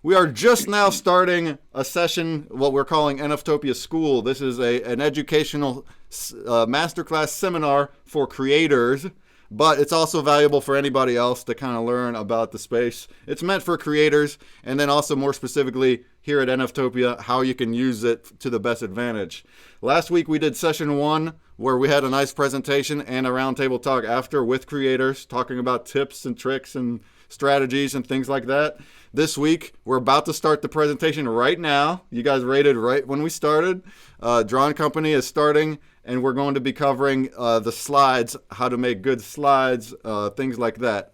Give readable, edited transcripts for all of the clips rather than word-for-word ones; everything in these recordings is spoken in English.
We are just now starting a session, what we're calling NFTOPIA School. This is an educational masterclass seminar for creators, but it's also valuable for anybody else to kind of learn about the space. It's meant for creators, and then also more specifically here at NFTOPIA, how you can use it to the best advantage. Last week we did session 1, where we had a nice presentation and a roundtable talk after with creators, talking about tips and tricks and strategies and things like that. This week, we're about to start the presentation right now. You guys rated right when we started. Drawn Company is starting, and we're going to be covering the slides, how to make good slides, things like that,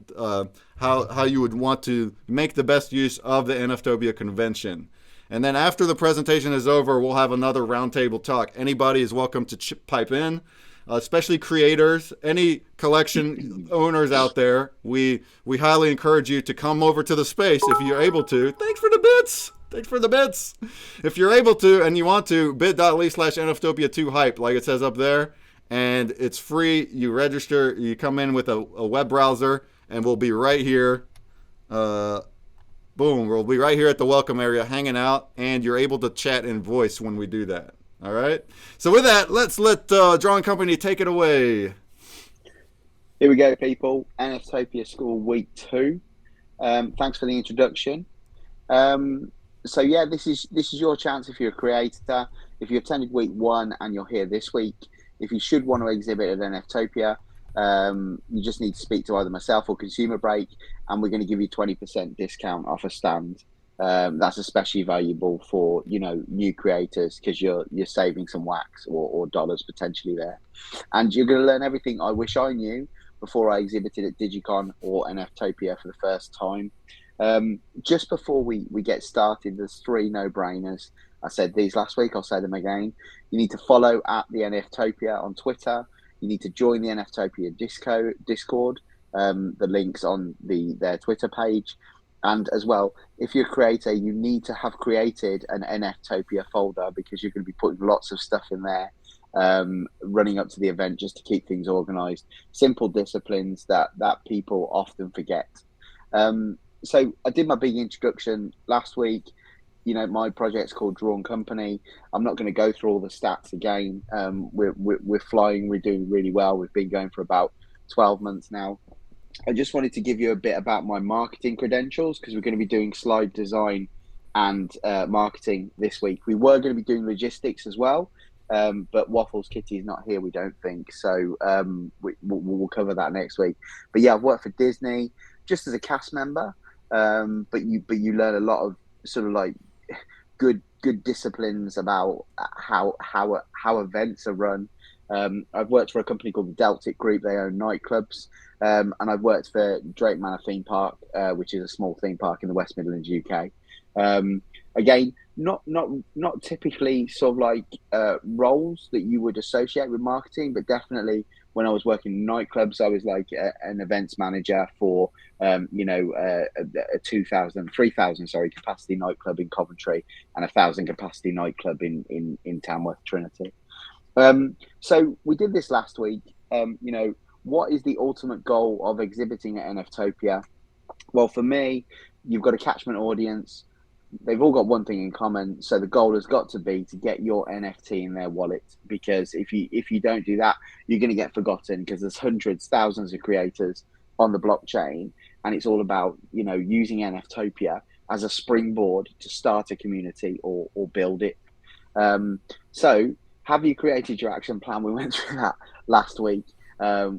how you would want to make the best use of the NFTOPIA convention. And then after the presentation is over, we'll have another roundtable talk. Anybody is welcome to pipe in, especially creators, any collection owners out there. We highly encourage you to come over to the space if you're able to. Thanks for the bits. Thanks for the bits. If you're able to and you want to, bit.ly/NFTOPIA2hype, like it says up there. And it's free. You register. You come in with a web browser, and we'll be right here. Boom, we'll be right here at the welcome area hanging out, and you're able to chat in voice when we do that. All right? So with that, let's let Drawing Company take it away. Here we go, people. NFTOPIA School Week 2. Thanks for the introduction. So yeah, this is your chance if you're a creator. If you attended Week 1 and you're here this week, if you should want to exhibit at NFTOPIA, you just need to speak to either myself or Consumer Break, and we're going to give you 20% discount off a stand. That's especially valuable for new creators, because you're saving some wax or dollars potentially there, and you're going to learn everything I wish I knew before I exhibited at Digicon or NFTOPIA for the first time. Just before we get started, there's 3 no-brainers. I said these last week, I'll say them again. You need to follow at the NFTOPIA on Twitter. You need to join the NFTOPIA Discord. The link's on their Twitter page. And as well, if you're a creator, you need to have created an NFTOPIA folder, because you're going to be putting lots of stuff in there running up to the event, just to keep things organized. Simple disciplines that people often forget. So I did my big introduction last week. My project's called Drawn Company. I'm not going to go through all the stats again. We're flying. We're doing really well. We've been going for about 12 months now. I just wanted to give you a bit about my marketing credentials, because we're going to be doing slide design and marketing this week. We were going to be doing logistics as well, but Waffles Kitty is not here, we don't think. So we'll cover that next week. But yeah, I've worked for Disney just as a cast member, but you learn a lot of sort of like good disciplines about how events are run. I've worked for a company called the Deltic Group. They own nightclubs, and I've worked for Drake Manor Theme Park, which is a small theme park in the West Midlands, UK. Again, not typically sort of like roles that you would associate with marketing, but definitely when I was working in nightclubs, I was like an events manager for a 3,000 capacity nightclub in Coventry, and 1,000 capacity nightclub in Tamworth Trinity. So we did this last week. What is the ultimate goal of exhibiting at NFTOPIA? Well, for me, you've got a catchment audience. They've all got one thing in common. So the goal has got to be to get your NFT in their wallet, because if you don't do that, you're going to get forgotten, because there's hundreds, thousands of creators on the blockchain, and it's all about using NFTOPIA as a springboard to start a community or build it. So have you created your action plan? We went through that last week.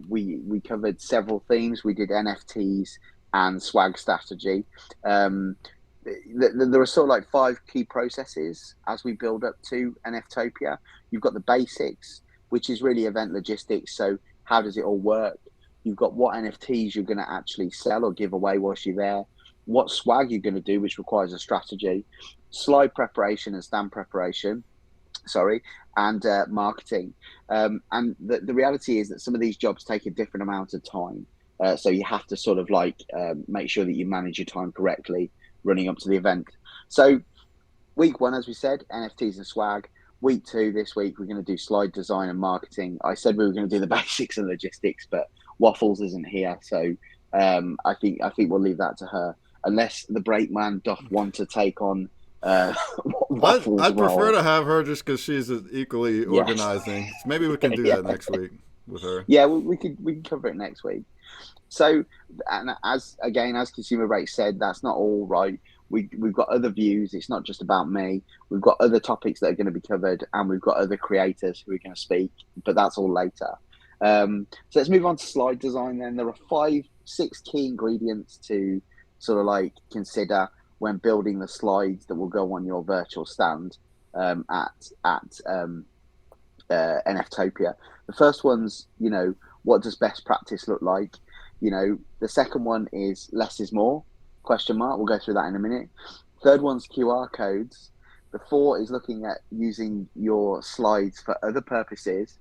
We covered several themes. We did NFTs and swag strategy. There are sort of like 5 key processes as we build up to NFTOPIA. You've got the basics, which is really event logistics. So how does it all work? You've got what NFTs you're going to actually sell or give away whilst you're there. What swag you're going to do, which requires a strategy. Slide preparation and stand preparation. And marketing. And the reality is that some of these jobs take a different amount of time. So you have to sort of like make sure that you manage your time correctly running up to the event. So week 1, as we said, NFTs and swag. Week 2, this week, we're going to do slide design and marketing. I said we were going to do the basics and logistics, but Waffles isn't here. So I think we'll leave that to her. unless the brakeman doth want to take on Waffles' I'd prefer role. to have her just because she's equally Yes. organizing. So maybe we can do Yeah. that next week with her. Yeah, we can cover it next week. So, and as Consumer Break said, that's not all right. We've got other views. It's not just about me. We've got other topics that are going to be covered, and we've got other creators who are going to speak. But that's all later. So let's move on to slide design. Then there are 6 key ingredients to sort of like consider when building the slides that will go on your virtual stand at NFTOPIA. The first one's, what does best practice look like? The second one is less is more, question mark. We'll go through that in a minute. Third one's QR codes. The 4 is looking at using your slides for other purposes.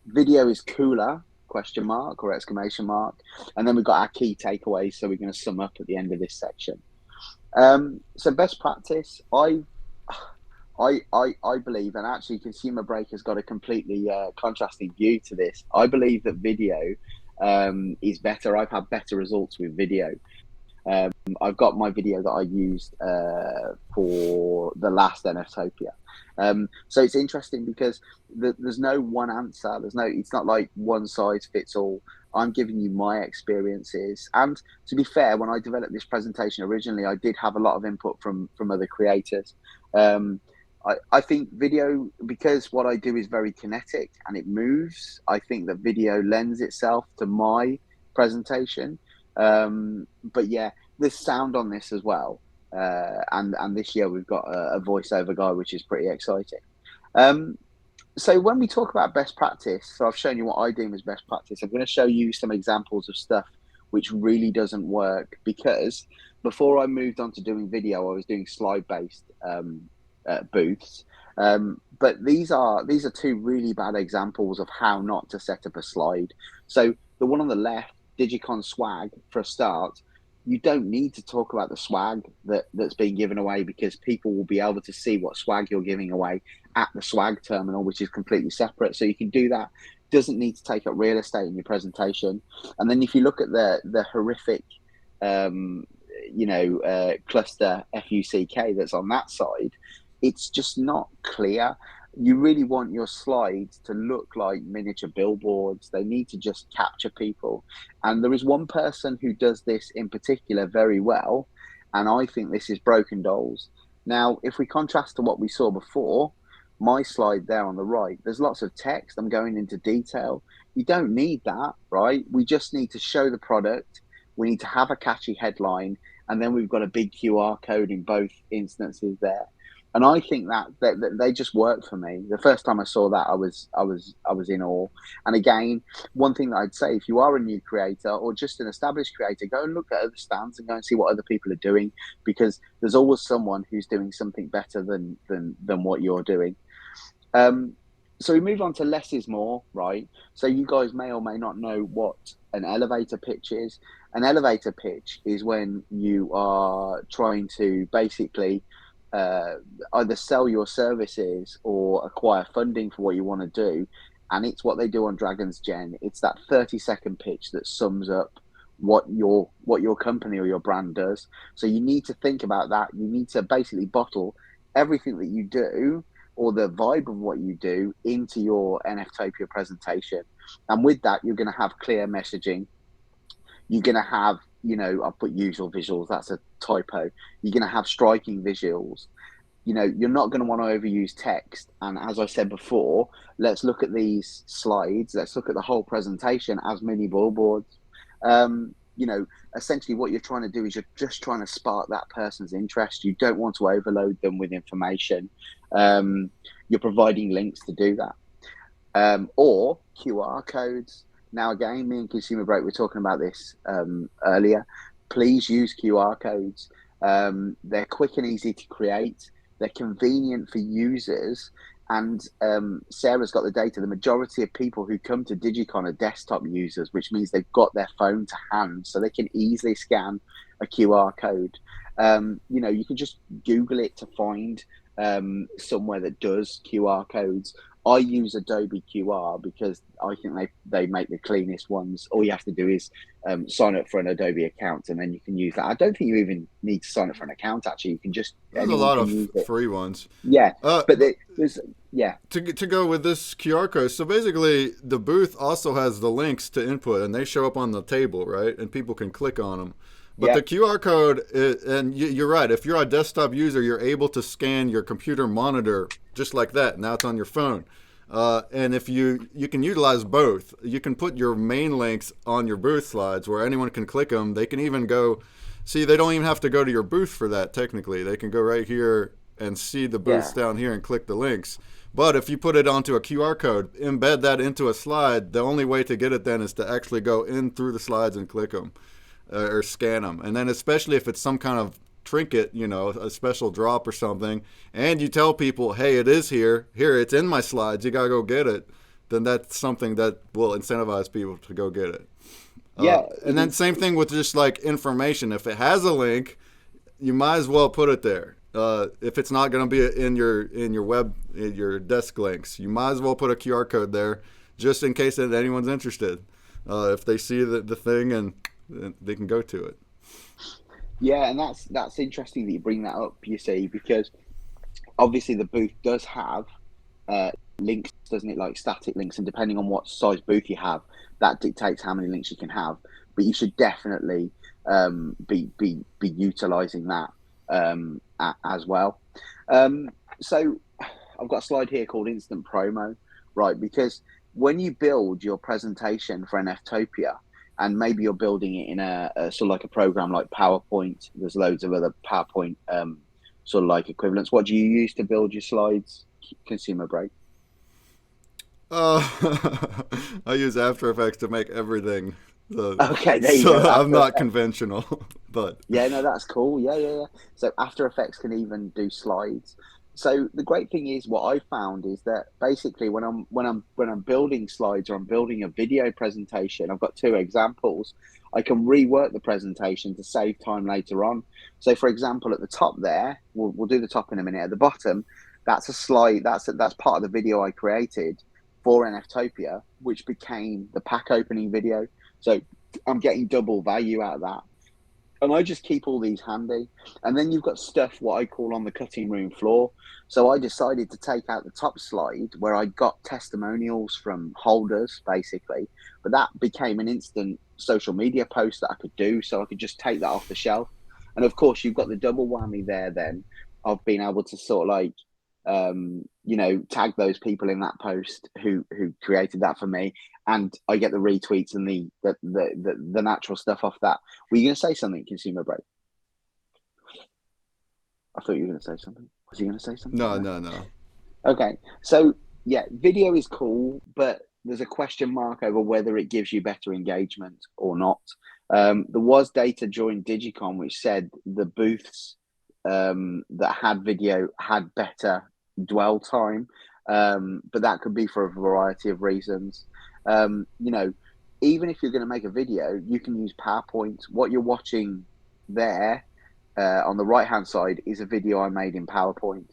Video is cooler, question mark or exclamation mark. And then we've got our key takeaways. So we're going to sum up at the end of this section. So best practice, I believe, and actually Consumer Break has got a completely contrasting view to this. I believe that video is better. I've had better results with video. I've got my video that I used for the last NFTopia. So it's interesting because there's no one answer. It's not like one size fits all. I'm giving you my experiences. And to be fair, when I developed this presentation originally, I did have a lot of input from other creators. I think video, because what I do is very kinetic and it moves, I think that video lends itself to my presentation. But yeah, there's sound on this as well. And this year we've got a voiceover guy, which is pretty exciting. So when we talk about best practice, so I've shown you what I deem as best practice. I'm going to show you some examples of stuff which really doesn't work, because before I moved on to doing video, I was doing slide-based booths. But these are 2 really bad examples of how not to set up a slide. So the one on the left, Digicon swag, for a start, you don't need to talk about the swag that's being given away, because people will be able to see what swag you're giving away at the swag terminal, which is completely separate. So you can do that. Doesn't need to take up real estate in your presentation. And then if you look at the horrific cluster FUCK that's on that side, it's just not clear. You really want your slides to look like miniature billboards. They need to just capture people. And there is one person who does this in particular very well, and I think this is Broken Dolls. Now, if we contrast to what we saw before, my slide there on the right, there's lots of text. I'm going into detail. You don't need that, right? We just need to show the product. We need to have a catchy headline, and then we've got a big QR code in both instances there. And I think that they just work for me. The first time I saw that, I was in awe. And again, one thing that I'd say, if you are a new creator or just an established creator, go and look at other stands and go and see what other people are doing, because there's always someone who's doing something better than what you're doing. So we move on to less is more, right? So you guys may or may not know what an elevator pitch is. An elevator pitch is when you are trying to basically either sell your services or acquire funding for what you want to do. And it's what they do on Dragon's Den. It's that 30-second pitch that sums up what your company or your brand does. So you need to think about that. You need to basically bottle everything that you do, or the vibe of what you do, into your NFTopia presentation. And with that, you're going to have clear messaging. You're going to have, I'll put usual visuals, that's a typo. You're going to have striking visuals. You're not going to want to overuse text. And as I said before, let's look at these slides. Let's look at the whole presentation as mini billboards. Essentially what you're trying to do is you're just trying to spark that person's interest. You don't want to overload them with information. You're providing links to do that. Or QR codes. Now, again, me and Consumer Break were talking about this earlier. Please use QR codes. They're quick and easy to create. They're convenient for users. And Sarah's got the data. The majority of people who come to Digicon are desktop users, which means they've got their phone to hand, so they can easily scan a QR code. You can just Google it to find somewhere that does QR codes. I use Adobe QR because I think they make the cleanest ones. All you have to do is sign up for an Adobe account, and then you can use that. I don't think you even need to sign up for an account. Actually, you can just There's a anyone lot can of use it. free ones. Yeah, but But there's yeah, to go with this QR code, so basically the booth also has the links to input, and they show up on the table, right? And people can click on them. But yeah, the QR code, and you're right. If you're a desktop user, you're able to scan your computer monitor just like that. Now it's on your phone. And if you can utilize both, you can put your main links on your booth slides where anyone can click them. They can even go, see, they don't even have to go to your booth for that technically. They can go right here and see the booths yeah, down here and click the links. But if you put it onto a QR code, embed that into a slide, the only way to get it then is to actually go in through the slides and click them or scan them. And then especially if it's some kind of trinket, a special drop or something, and you tell people, hey, it is here, it's in my slides, you gotta go get it, then that's something that will incentivize people to go get it. yeah. And then same thing with just like information. If it has a link, you might as well put it there. If it's not going to be in your desk links, you might as well put a QR code there, just in case that anyone's interested. If they see the thing and they can go to it. Yeah, and that's interesting that you bring that up. You see, because obviously the booth does have links, doesn't it? Like static links, and depending on what size booth you have, that dictates how many links you can have. But you should definitely be utilizing that as well. So I've got a slide here called Instant Promo, right? Because when you build your presentation for NFTOPIA, and maybe you're building it in a sort of like a program like PowerPoint, there's loads of other PowerPoint sort of like equivalents. What do you use to build your slides, Consumer Break? I use After Effects to make everything. Okay, there you So go. I'm After not Effects. conventional, but Yeah, no, that's cool. Yeah, yeah, yeah. So After Effects can even do slides. So the great thing is what I found is that basically when I'm building slides or I'm building a video presentation, I've got two examples. I can rework the presentation to save time later on. So for example, at the top there, we'll do the top in a minute. At the bottom, that's a slide. That's part of the video I created for NFTopia, which became the pack opening video. So I'm getting double value out of that, and I just keep all these handy. And then you've got stuff what I call on the cutting room floor. So I decided to take out the top slide where I got testimonials from holders, basically. But that became an instant social media post that I could do. So I could just take that off the shelf. And of course, you've got the double whammy there then of being able to sort of like, tag those people in that post who created that for me, and I get the retweets and the natural stuff off that. Were you going to say something, Consumer Break? I thought you were going to say something. Was you going to say something? no, No. no, no. Okay, so yeah, video is cool, but there's a question mark over whether it gives you better engagement or not. There was data during Digicon which said the booths that had video had better dwell time, but that could be for a variety of reasons. Um, you know, Even if you're going to make a video, you can use PowerPoint. What you're watching there on the right hand side is a video I made in PowerPoint.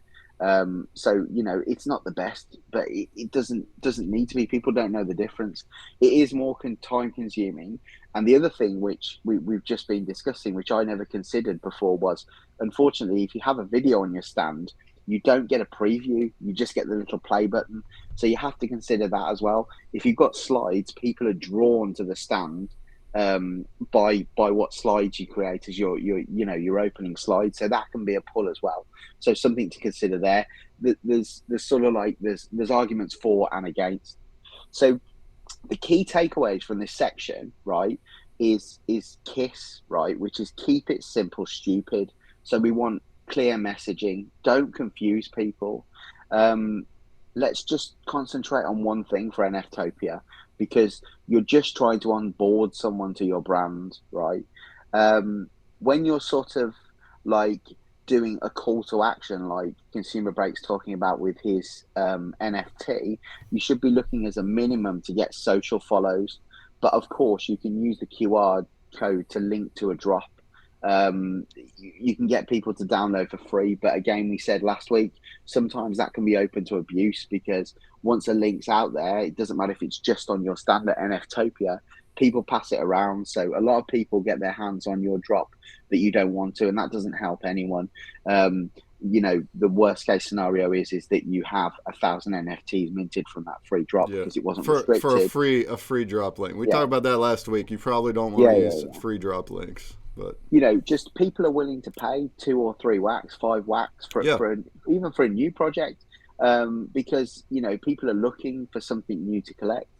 So it's not the best, but it doesn't need to be. People don't know the difference. It is more time consuming. And the other thing which we've just been discussing, which I never considered before, was unfortunately if you have a video on your stand, you don't get a preview. You just get the little play button. So you have to consider that as well. If you've got slides, people are drawn to the stand by what slides you create as your opening slide. So that can be a pull as well. So something to consider there. There's sort of like there's arguments for and against. So the key takeaways from this section, right, is KISS, right, which is keep it simple, stupid. So we want clear messaging. Don't confuse people. Let's just concentrate on one thing for NFTopia, because you're just trying to onboard someone to your brand, right? When you're sort of like doing a call to action, like Consumer Breaks talking about with his NFT, you should be looking as a minimum to get social follows. But of course, you can use the QR code to link to a drop. You can get people to download for free, but again, we said last week, sometimes that can be open to abuse, because once a link's out there, it doesn't matter if it's just on your stand at NFTOPIA, people pass it around. So a lot of people get their hands on your drop that you don't want to, and that doesn't help anyone. The worst case scenario is that you have 1,000 NFTs minted from that free drop Yeah, because it wasn't for restricted. a free drop link. We talked Yeah, about that last week. You probably don't want yeah, to yeah, use yeah. free drop links, but Just people are willing to pay 2 or 3 wax, 5 wax yeah. even for a new project, because people are looking for something new to collect.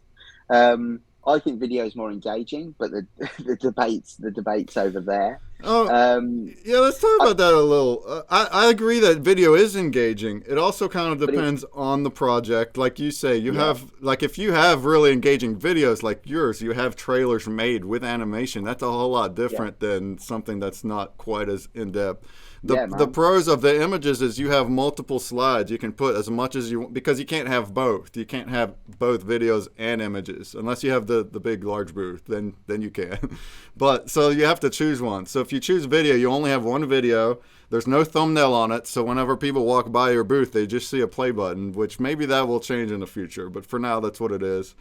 I think video is more engaging, but the the debates over there. Oh, Um, yeah, let's talk I, about that a little. I agree that video is engaging. It also kind of but it, depends on the project. Like you say, you yeah, have, like, if you have really engaging videos like yours, you have trailers made with animation. That's a whole lot yeah, different than something that's not quite as in depth. The yeah, the man. pros of the images is you have multiple slides. You can put as much as you want because you can't have both. You can't have both videos and images unless you have the big large booth. Then you can. But so you have to choose one. So if you choose video, you only have one video. There's no thumbnail on it, so whenever people walk by your booth, they just see a play button, which maybe that will change in the future. But for now, that's what it is.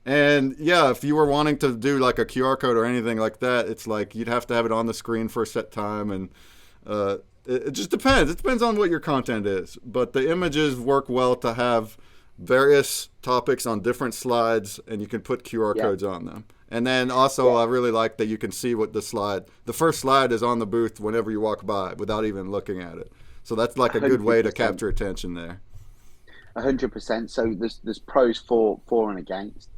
And yeah, if you were wanting to do like a QR code or anything like that, it's like you'd have to have it on the screen for a set time, and it just depends. It depends on what your content is. But the images work well to have various topics on different slides, and you can put QR Yeah, codes on them. And then also, yeah, I really like that you can see what the first slide is on the booth whenever you walk by without even looking at it. So that's like a good way to 100%. capture attention there. 100%. So there's pros for and against.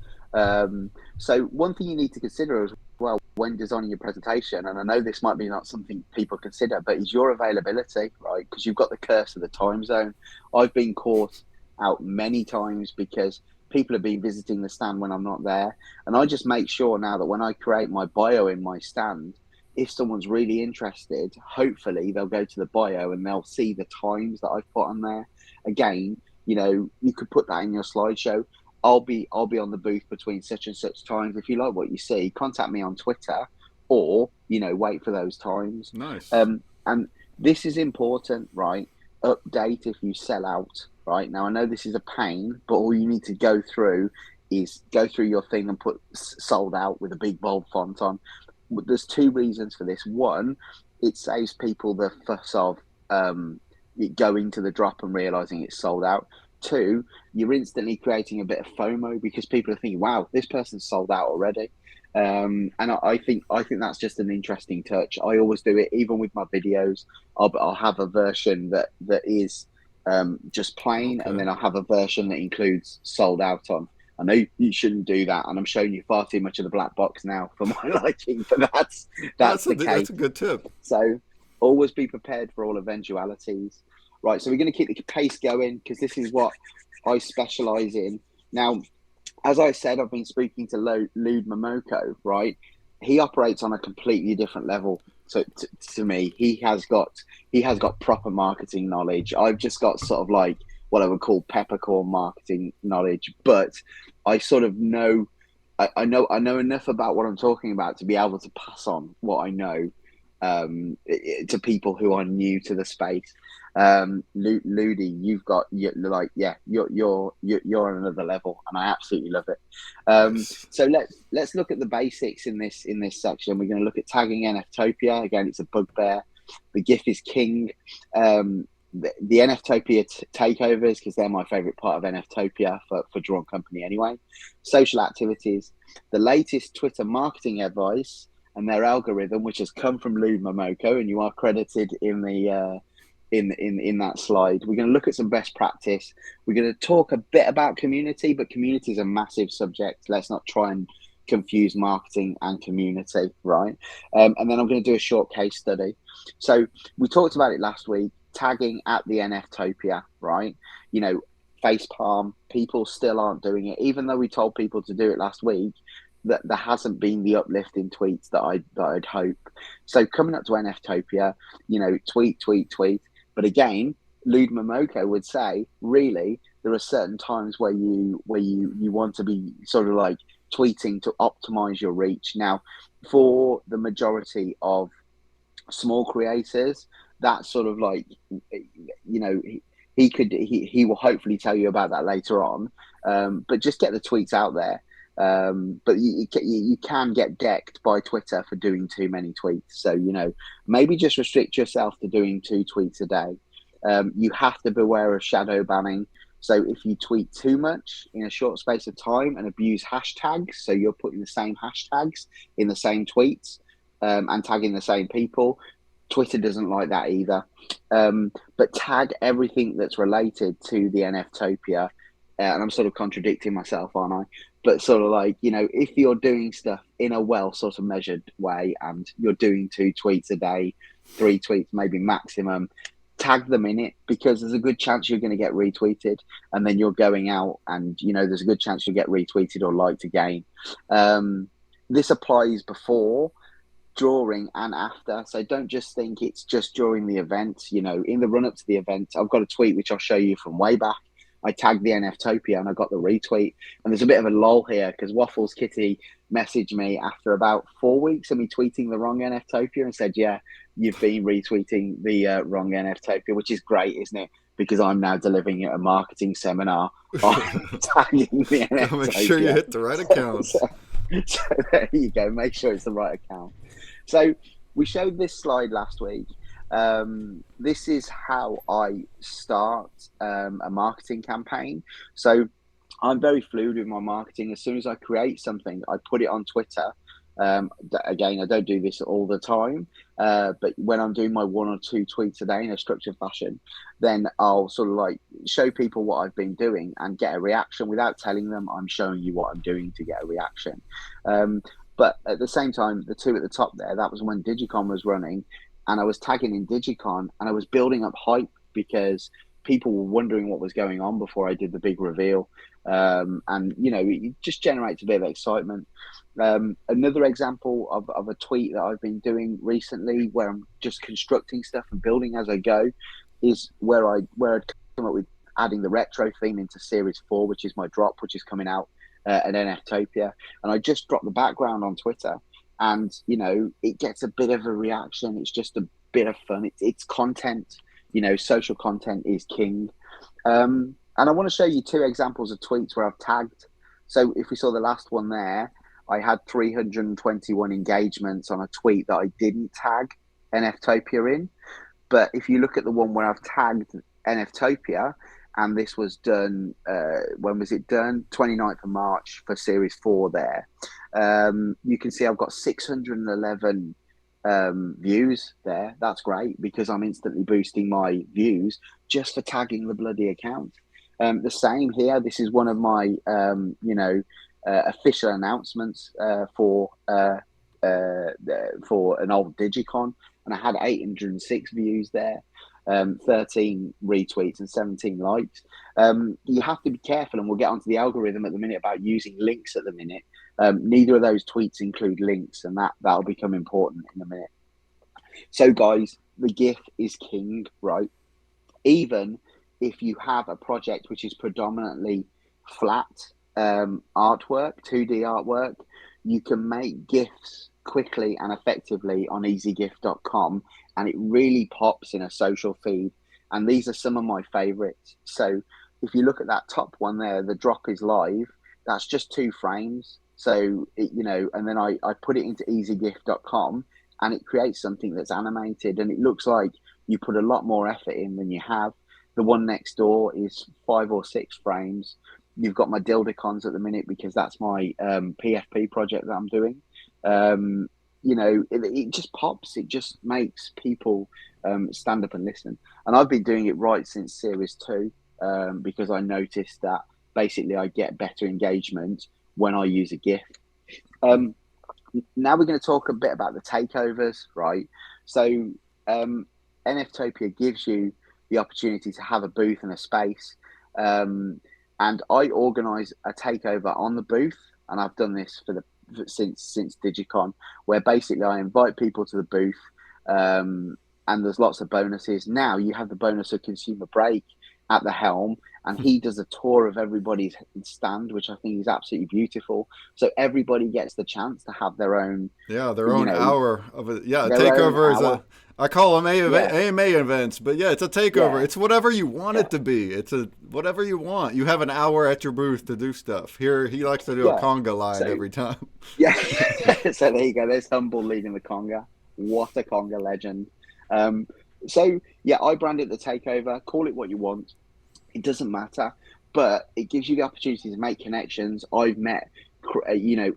So one thing you need to consider as well when designing your presentation, and I know this might be not something people consider, but is your availability, right? Because you've got the curse of the time zone. I've been caught out many times because people have been visiting the stand when I'm not there, and I just make sure now that when I create my bio in my stand, if someone's really interested, hopefully they'll go to the bio and they'll see the times that I've put on there. Again, you could put that in your slideshow. I'll be on the booth between such and such times. If you like what you see, contact me on Twitter, or wait for those times. Nice. And this is important, right? Update if you sell out, right? Now I know this is a pain, but all you need to go through is go through your thing and put sold out with a big bold font on. There's 2 reasons for this. One, it saves people the fuss of going to the drop and realizing it's sold out. Two, you're instantly creating a bit of FOMO because people are thinking, "Wow, this person's sold out already." And I think that's just an interesting touch. I always do it, even with my videos. I'll have a version that is just plain, and Okay. then I'll have a version that includes sold out on. I know you shouldn't do that, and I'm showing you far too much of the black box now for my liking, but that's the That's case. a good tip. So always be prepared for all eventualities. Right, so we're going to keep the pace going because this is what I specialize in. Now, as I said, I've been speaking to Lude Momoko, right? He operates on a completely different level. So to me, he has got proper marketing knowledge. I've just got sort of like what I would call peppercorn marketing knowledge, but I sort of know I know enough about what I'm talking about to be able to pass on what I know to people who are new to the space. Ludi, you're on another level, and I absolutely love it. Nice. So let's look at the basics in this section. We're going to look at tagging NFTopia. Again, it's a bugbear. The GIF is king. The NFTopia takeovers, because they're my favorite part of NFTopia for Drawn Company anyway. Social activities, the latest Twitter marketing advice, and their algorithm, which has come from Lou Momoko, and you are credited in the in that slide. We're going to look at some best practice. We're going to talk a bit about community, but community is a massive subject. Let's not try and confuse marketing and community, right? And then I'm going to do a short case study. So we talked about it last week, tagging at the NFTopia, right? Facepalm, people still aren't doing it, even though we told people to do it last week. That there hasn't been the uplift in tweets that I'd hope. So coming up to NFTopia, tweet, tweet, tweet. But again, Lude Momoko would say, really, there are certain times where you want to be sort of like tweeting to optimize your reach. Now, for the majority of small creators, that's sort of like, he will hopefully tell you about that later on. But just get the tweets out there. But you can get decked by Twitter for doing too many tweets. So, maybe just restrict yourself to doing 2 tweets a day. You have to beware of shadow banning. So if you tweet too much in a short space of time and abuse hashtags, so you're putting the same hashtags in the same tweets and tagging the same people, Twitter doesn't like that either. But tag everything that's related to the NFTopia. And I'm sort of contradicting myself, aren't I? But sort of like, if you're doing stuff in a well sort of measured way and you're doing 2 tweets a day, 3 tweets maybe maximum, tag them in it, because there's a good chance you're going to get retweeted, and then you're going out and there's a good chance you'll get retweeted or liked again. This applies before, during, and after. So don't just think it's just during the event. In the run up to the event, I've got a tweet which I'll show you from way back. I tagged the NFTopia and I got the retweet. And there's a bit of a lull here because Waffles Kitty messaged me after about 4 weeks of me tweeting the wrong NFTopia and said, yeah, you've been retweeting the wrong NFTopia, which is great, isn't it? Because I'm now delivering a marketing seminar on tagging the NFTopia. Make sure you hit the right account. So there you go. Make sure it's the right account. So we showed this slide last week. This is how I start a marketing campaign. So I'm very fluid with my marketing. As soon as I create something, I put it on Twitter. Again, I don't do this all the time, but when I'm doing my 1 or 2 tweets a day in a structured fashion, then I'll sort of like show people what I've been doing and get a reaction without telling them. I'm showing you what I'm doing to get a reaction. But at the same time, the 2 at the top there, that was when Digicon was running, and I was tagging in Digicon and I was building up hype because people were wondering what was going on before I did the big reveal. And, it just generates a bit of excitement. Another example of a tweet that I've been doing recently where I'm just constructing stuff and building as I go is where I'd come up with adding the retro theme into series 4, which is my drop, which is coming out at NFTopia. And I just dropped the background on Twitter. And, it gets a bit of a reaction. It's just a bit of fun. It's content. Social content is king. And I want to show you 2 examples of tweets where I've tagged. So if we saw the last one there, I had 321 engagements on a tweet that I didn't tag NFTopia in. But if you look at the one where I've tagged NFTopia, and this was done, when was it done? 29th of March for Series 4 there. You can see I've got 611 views there. That's great because I'm instantly boosting my views just for tagging the bloody account. The same here. This is one of my, official announcements for an old Digicon, and I had 806 views there. 13 retweets and 17 likes. You have to be careful, and we'll get onto the algorithm at the minute about using links at the minute. Neither of those tweets include links, and that'll become important in a minute. So guys, the GIF is king, right? Even if you have a project which is predominantly flat artwork, 2D artwork, you can make GIFs quickly and effectively on easygif.com, and it really pops in a social feed. And these are some of my favorites. So if you look at that top one there, the drop is live. That's just 2 frames. So and then I put it into easygif.com, and it creates something that's animated, and it looks like you put a lot more effort in than you have. The one next door is 5 or 6 frames. You've got my Dildicons at the minute because that's my PFP project that I'm doing. It just pops. It just makes people stand up and listen. And I've been doing it right since Series 2 because I noticed that basically I get better engagement when I use a GIF. Now we're going to talk a bit about the takeovers, right? So NFTopia gives you the opportunity to have a booth and a space. And I organise a takeover on the booth, and I've done this since Digicon, where basically I invite people to the booth, and there's lots of bonuses. Now you have the bonus of consumer break, at the helm, and he does a tour of everybody's stand, which I think is absolutely beautiful. So everybody gets the chance to have their own, Yeah, their you own know, hour of it. Yeah, a their own takeover is hour. I call them Yeah, AMA events, but yeah, it's a takeover. yeah, It's whatever you want yeah, it to be. It's a whatever you want. You have an hour at your booth to do stuff. Here, he likes to do a yeah. conga line So every time. yeah, so there you go. There's Humble leading the conga. What a conga legend. Um, so yeah, I brand it the takeover. Call it what you want. It doesn't matter, but it gives you the opportunity to make connections. I've met,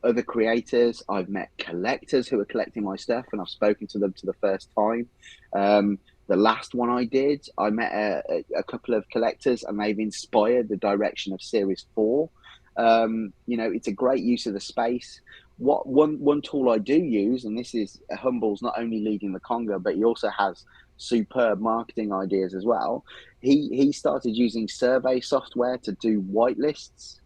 other creators. I've met collectors who are collecting my stuff, and I've spoken to them for the first time. The last one I did, I met a couple of collectors, and they've inspired the direction of Series 4. It's a great use of the space. What one tool I do use, and this is Humble's not only leading the conga, but he also has superb marketing ideas as well. He started using survey software to do whitelists.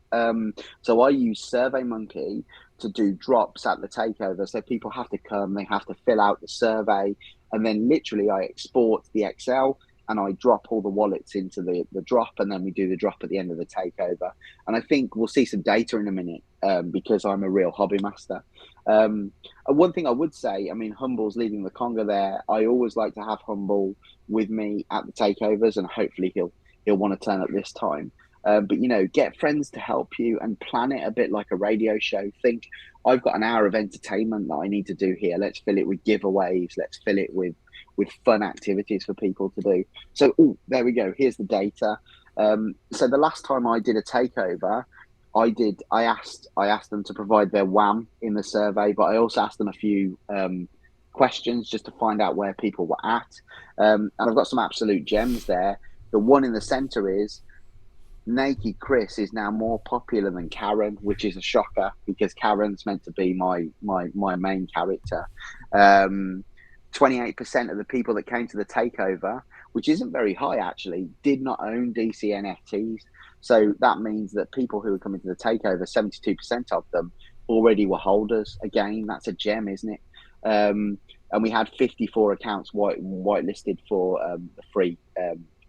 So I use SurveyMonkey to do drops at the takeover. So people have to come, they have to fill out the survey, and then literally I export the Excel and I drop all the wallets into the drop, and then we do the drop at the end of the takeover. And I think we'll see some data in a minute, because I'm a real hobby master. And one thing I would say, I mean, Humble's leading the conga there. I always like to have Humble with me at the takeovers, and hopefully he'll want to turn up this time. But get friends to help you and plan it a bit like a radio show. Think, I've got an hour of entertainment that I need to do here. Let's fill it with giveaways. Let's fill it with fun activities for people to do. So, there we go. Here's the data. So the last time I did a takeover, I asked them to provide their WAM in the survey, but I also asked them a few questions just to find out where people were at. And I've got some absolute gems there. The one in the center is Naked Chris is now more popular than Karen, which is a shocker because Karen's meant to be my main character. 28% of the people that came to the takeover, which isn't very high actually, did not own DC NFTs. So that means that people who are coming to the takeover, 72% of them already were holders. Again, that's a gem, isn't it? And we had 54 accounts whitelisted for the free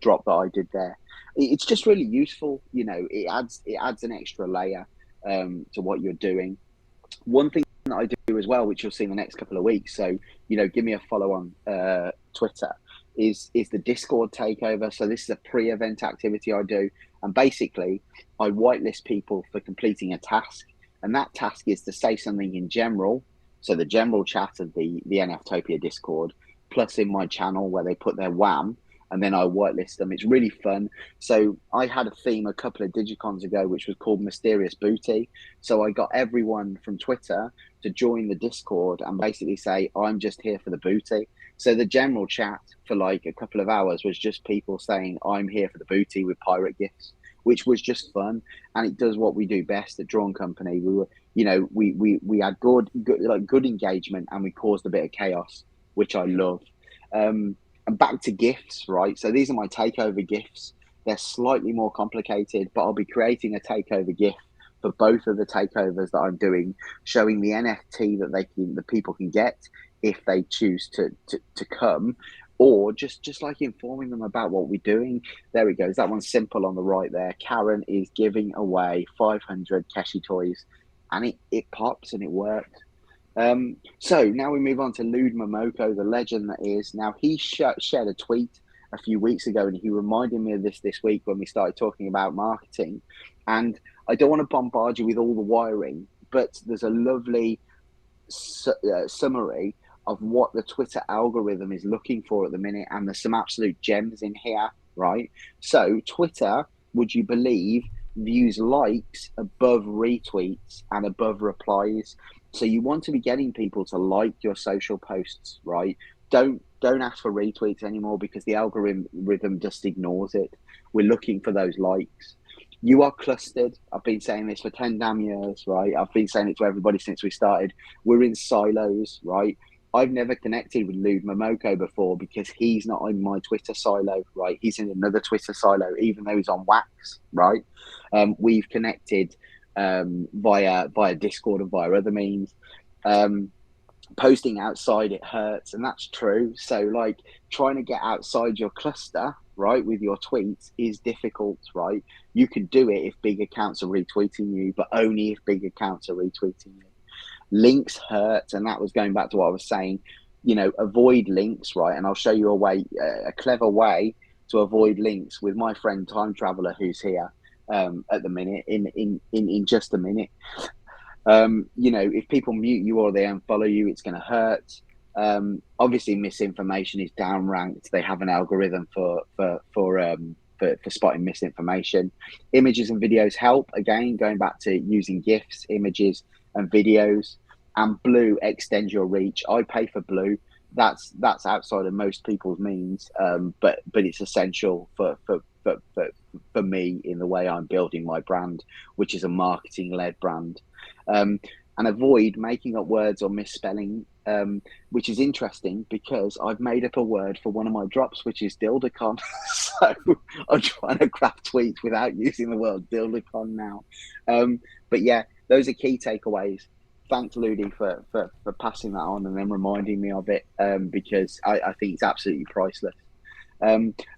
drop that I did there. It's just really useful. It adds an extra layer to what you're doing. One thing that I do as well, which you'll see in the next couple of weeks, so give me a follow on Twitter, is the Discord takeover. So this is a pre-event activity I do, and basically I whitelist people for completing a task, and that task is to say something in general, so the general chat of the NFTOPIA Discord, plus in my channel where they put their WAM, and then I whitelist them. It's really fun. So I had a theme a couple of Digicons ago, which was called Mysterious Booty. So I got everyone from Twitter to join the Discord and basically say, I'm just here for the booty. So the general chat for like a couple of hours was just people saying, I'm here for the booty with pirate gifts, which was just fun. And it does what we do best at Drawn Company. We were, we had good engagement, and we caused a bit of chaos, which I love. And back to gifts, right? So these are my takeover gifts. They're slightly more complicated, but I'll be creating a takeover gift for both of the takeovers that I'm doing, showing the NFT that the people can get if they choose to come, or just like informing them about what we're doing. There it goes. That one's simple on the right there. Karen is giving away 500 Keshi toys, and it pops and it worked. So now we move on to Lude Momoko, the legend that is. Now he shared a tweet a few weeks ago, and he reminded me of this week when we started talking about marketing. And I don't want to bombard you with all the wiring, but there's a lovely summary of what the Twitter algorithm is looking for at the minute, and there's some absolute gems in here, right? So Twitter, would you believe, views likes above retweets and above replies. So you want to be getting people to like your social posts, right? Don't ask for retweets anymore because the algorithm just ignores it. We're looking for those likes. You are clustered. I've been saying this for 10 damn years, right? I've been saying it to everybody since we started. We're in silos, right? I've never connected with Lude Momoko before because he's not in my Twitter silo, right? He's in another Twitter silo, even though he's on Wax, right? We've connected via Discord and via other means. posting outside it hurts, and that's true. So like trying to get outside your cluster, right, with your tweets is difficult, right? You can do it if big accounts are retweeting you, but only if big accounts are retweeting you. Links hurt, and that was going back to what I was saying. Avoid links, right? And I'll show you a clever way to avoid links with my friend Time Traveler, who's here at the minute. In just a minute. If people mute you or they unfollow you, it's going to hurt. Obviously, misinformation is down ranked. They have an algorithm for spotting misinformation. Images and videos help. Again, going back to using GIFs, images, and videos. And Blue extends your reach. I pay for Blue. That's outside of most people's means, but it's essential for me in the way I'm building my brand, which is a marketing led brand. And avoid making up words or misspelling, which is interesting because I've made up a word for one of my drops, which is Dildicon. So I'm trying to craft tweets without using the word Dildicon now. But yeah, those are key takeaways. Thanks, Ludi, for passing that on and then reminding me of it, because I think it's absolutely priceless.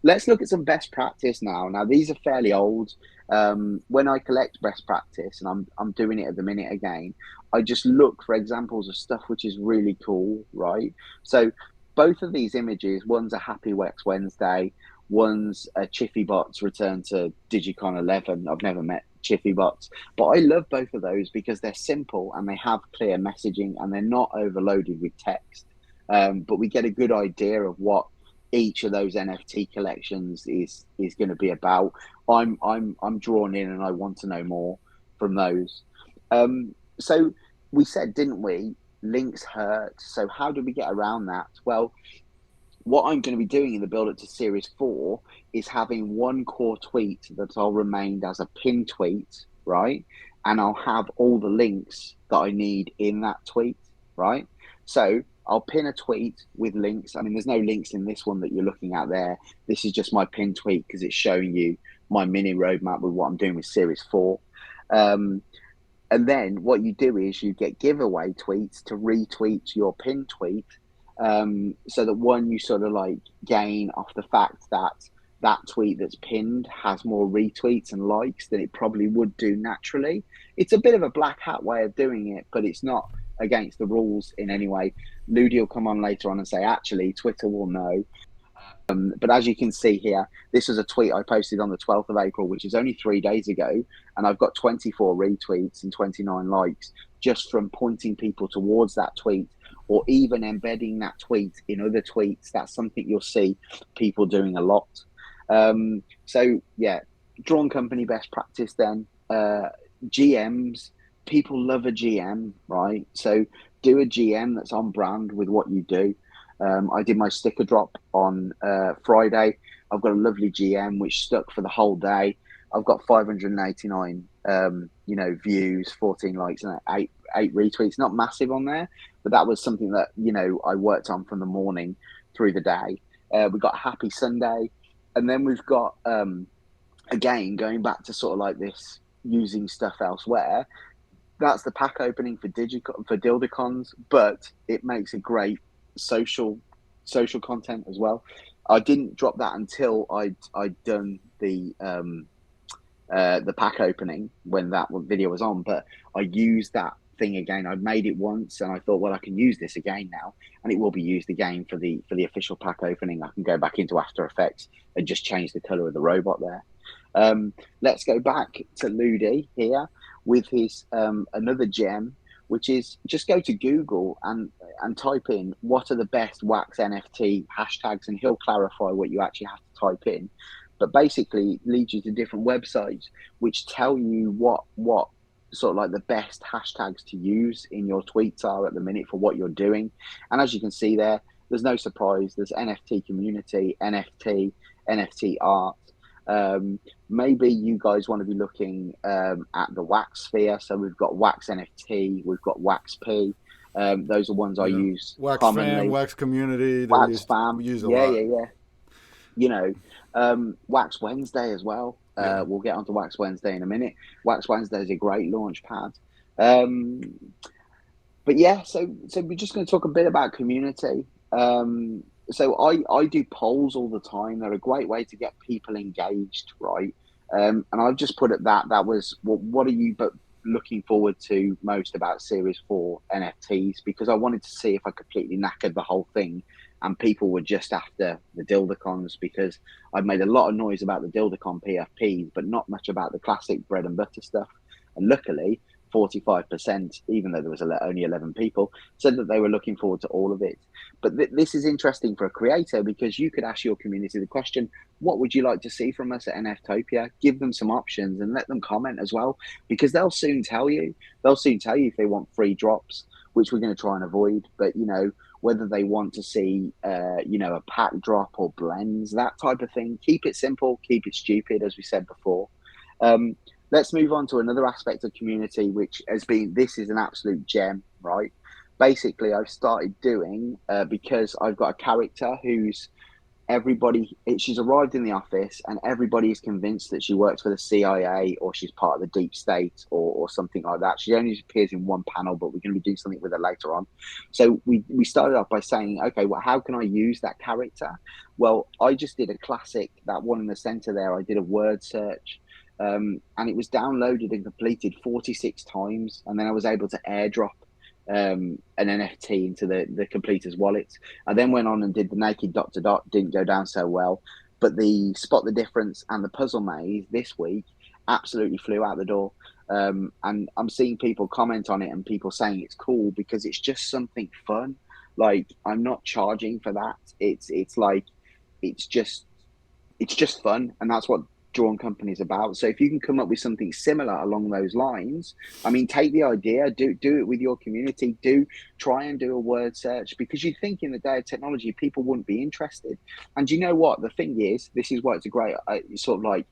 Let's look at some best practice now. Now, these are fairly old. When I collect best practice, and I'm doing it at the minute again, I just look for examples of stuff which is really cool, right? So both of these images, one's a Happy Wex Wednesday, one's a Chiffybots return to Digicon 11. I've never met Chiffybots, but I love both of those because they're simple and they have clear messaging and they're not overloaded with text. But we get a good idea of what each of those NFT collections is going to be about. I'm drawn in and I want to know more from those. So we said, didn't we? Links hurt. So how do we get around that? Well, what I'm going to be doing in the build up to Series 4 is having one core tweet that I'll remain as a pin tweet, right? And I'll have all the links that I need in that tweet, right? So I'll pin a tweet with links. I mean, there's no links in this one that you're looking at there. This is just my pin tweet because it's showing you my mini roadmap with what I'm doing with Series 4. And then what you do is you get giveaway tweets to retweet your pin tweet. So that one, you sort of like gain off the fact that that tweet that's pinned has more retweets and likes than it probably would do naturally. It's a bit of a black hat way of doing it, but it's not against the rules in any way. Ludi will come on later on and say, actually, Twitter will know. But as you can see here, this was a tweet I posted on the 12th of April, which is only 3 days ago. And I've got 24 retweets and 29 likes just from pointing people towards that tweet or even embedding that tweet in other tweets. That's something you'll see people doing a lot. So, yeah, drawn company best practice then. GMs, people love a GM, right? So do a GM that's on brand with what you do. I did my sticker drop on Friday. I've got a lovely GM which stuck for the whole day. I've got 589, views, 14 likes, and eight retweets. Not massive on there, but that was something that I worked on from the morning through the day. We got Happy Sunday, and then we've got again going back to sort of like this using stuff elsewhere. That's the pack opening for Dildicons, but it makes a great social content as well. I didn't drop that until I'd done the pack opening when that video was on, but I used that thing again. I made it once and I thought, well, I can use this again now, and it will be used again for the official pack opening. I can go back into After Effects and just change the color of the robot there. Let's go back to Ludi here with his another gem, which is just go to Google and type in what are the best wax NFT hashtags, and he'll clarify what you actually have to type in. But basically leads you to different websites which tell you what sort of like the best hashtags to use in your tweets are at the minute for what you're doing. And as you can see there's no surprise. There's NFT community, NFT art. Maybe you guys want to be looking at the wax sphere. So we've got wax NFT, we've got wax P. Those are ones I use wax commonly. Fan, wax community, wax fam, we use a lot. Yeah. Wax Wednesday as well. We'll get onto Wax Wednesday in a minute. Wax Wednesday is a great launch pad. but yeah, so we're just going to talk a bit about community. So I do polls all the time. They're a great way to get people engaged, right? And I've just put it that was what are you but looking forward to most about Series 4 NFTs, because I wanted to see if I completely knackered the whole thing and people were just after the Dildacons, because I've made a lot of noise about the Dildacon PFPs, but not much about the classic bread and butter stuff. And luckily, 45%, even though there was only 11 people, said that they were looking forward to all of it. But this is interesting for a creator, because you could ask your community the question, what would you like to see from us at NFTOPIA? Give them some options and let them comment as well, because they'll soon tell you. They'll soon tell you if they want free drops, which we're going to try and avoid. But, whether they want to see, a pack drop or blends, that type of thing. Keep it simple, keep it stupid, as we said before. Let's move on to another aspect of community, which this is an absolute gem, right? Basically, I've started doing, because I've got a character who's she's arrived in the office and everybody is convinced that she works for the CIA or she's part of the deep state or something like that. She only appears in one panel, but we're going to be doing something with her later on. So we started off by saying, okay, well, how can I use that character? Well, I just did a classic, that one in the center there. I did a word search. And it was downloaded and completed 46 times. And then I was able to airdrop an NFT into the completer's wallet. I then went on and did the naked dot to dot, didn't go down so well. But the spot the difference and the puzzle maze this week absolutely flew out the door. And I'm seeing people comment on it and people saying it's cool because it's just something fun. Like, I'm not charging for that. It's like it's just fun, and that's what drawn companies about. So if you can come up with something similar along those lines, I mean, take the idea, do it with your community, try and do a word search, because you think in the day of technology people wouldn't be interested. And you know what the thing is, this is why it's a great sort of like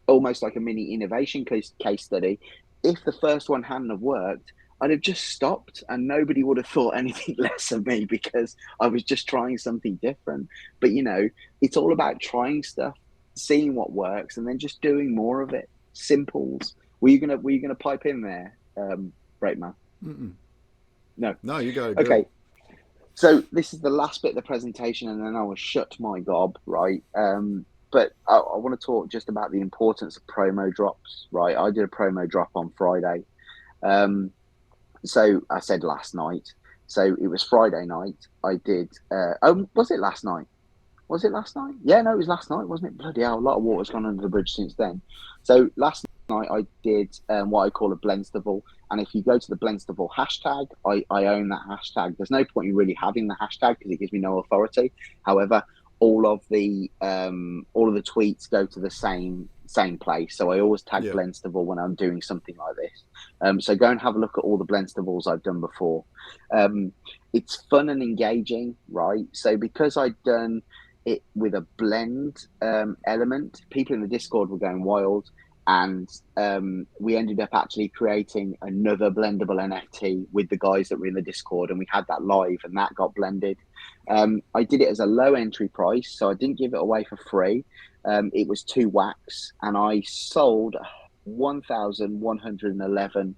almost like a mini innovation case study. If the first one hadn't have worked, I'd have just stopped and nobody would have thought anything less of me, because I was just trying something different. But it's all about trying stuff, seeing what works, and then just doing more of it. Simples. Were you gonna pipe in there, Breakman? Mm-mm. No. No, you got it good. Okay. So this is the last bit of the presentation, and then I will shut my gob, right? But I want to talk just about the importance of promo drops, right? I did a promo drop on Friday. So I said last night. So it was Friday night. I did. Was it last night? Was it last night? Yeah, no, it was last night, wasn't it? Bloody hell, a lot of water's gone under the bridge since then. So last night I did what I call a Blenstival. And if you go to the Blenstival hashtag, I own that hashtag. There's no point in really having the hashtag because it gives me no authority. However, all of the tweets go to the same place. So I always tag Blenstival when I'm doing something like this. So go and have a look at all the Blenstavals I've done before. It's fun and engaging, right? So because I'd done it with a blend element, people in the Discord were going wild, and we ended up actually creating another blendable NFT with the guys that were in the Discord, and we had that live, and that got blended. I did it as a low entry price, so I didn't give it away for free. It was 2 wax, and I sold 1,111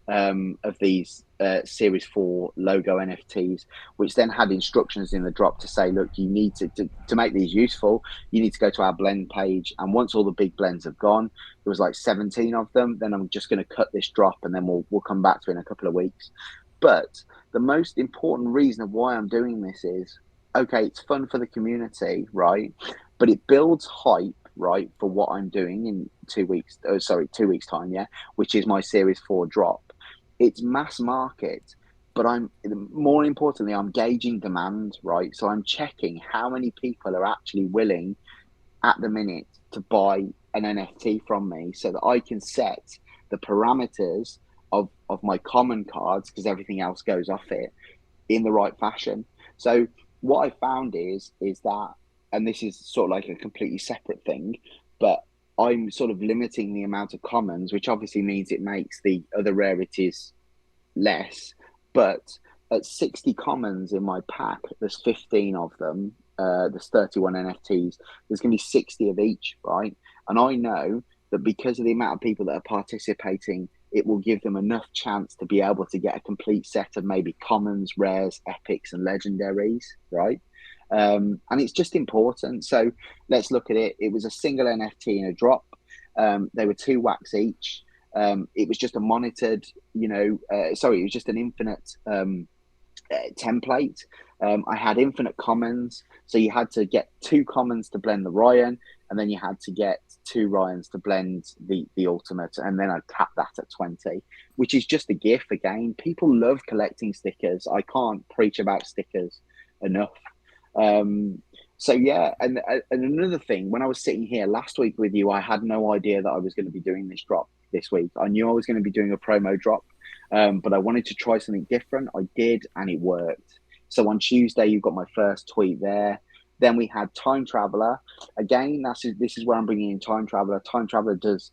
of these Series 4 logo NFTs, which then had instructions in the drop to say, look, you need to make these useful, you need to go to our blend page. And once all the big blends have gone, there was like 17 of them, then I'm just going to cut this drop and then we'll come back to it in a couple of weeks. But the most important reason of why I'm doing this is, okay, it's fun for the community, right? But it builds hype, right, for what I'm doing in 2 weeks. 2 weeks time, yeah, which is my Series 4 drop. It's mass market, but more importantly, I'm gauging demand, right? So I'm checking how many people are actually willing at the minute to buy an NFT from me, so that I can set the parameters of my common cards, because everything else goes off it, in the right fashion. So what I found is that, and this is sort of like a completely separate thing, but I'm sort of limiting the amount of commons, which obviously means it makes the other rarities less. But at 60 commons in my pack, there's 15 of them. There's 31 NFTs. There's going to be 60 of each, right? And I know that because of the amount of people that are participating it will give them enough chance to be able to get a complete set of maybe commons, rares, epics, and legendaries, right? And it's just important. So let's look at it. It was a single NFT in a drop. They were 2 wax each. It was just a monitored, it was just an infinite template. I had infinite commons, so you had to get 2 commons to blend the Ryan, and then you had to get 2 Ryans to blend the ultimate, and then I capped that at 20, which is just a gift. Again, people love collecting stickers. I can't preach about stickers enough. So yeah, and another thing, when I was sitting here last week with you, I had no idea that I was going to be doing this drop this week. I knew I was going to be doing a promo drop, but I wanted to try something different. I did, and it worked. So on Tuesday, you got my first tweet there. Then we had Time Traveler. Again, this is where I'm bringing in Time Traveler. Time Traveler does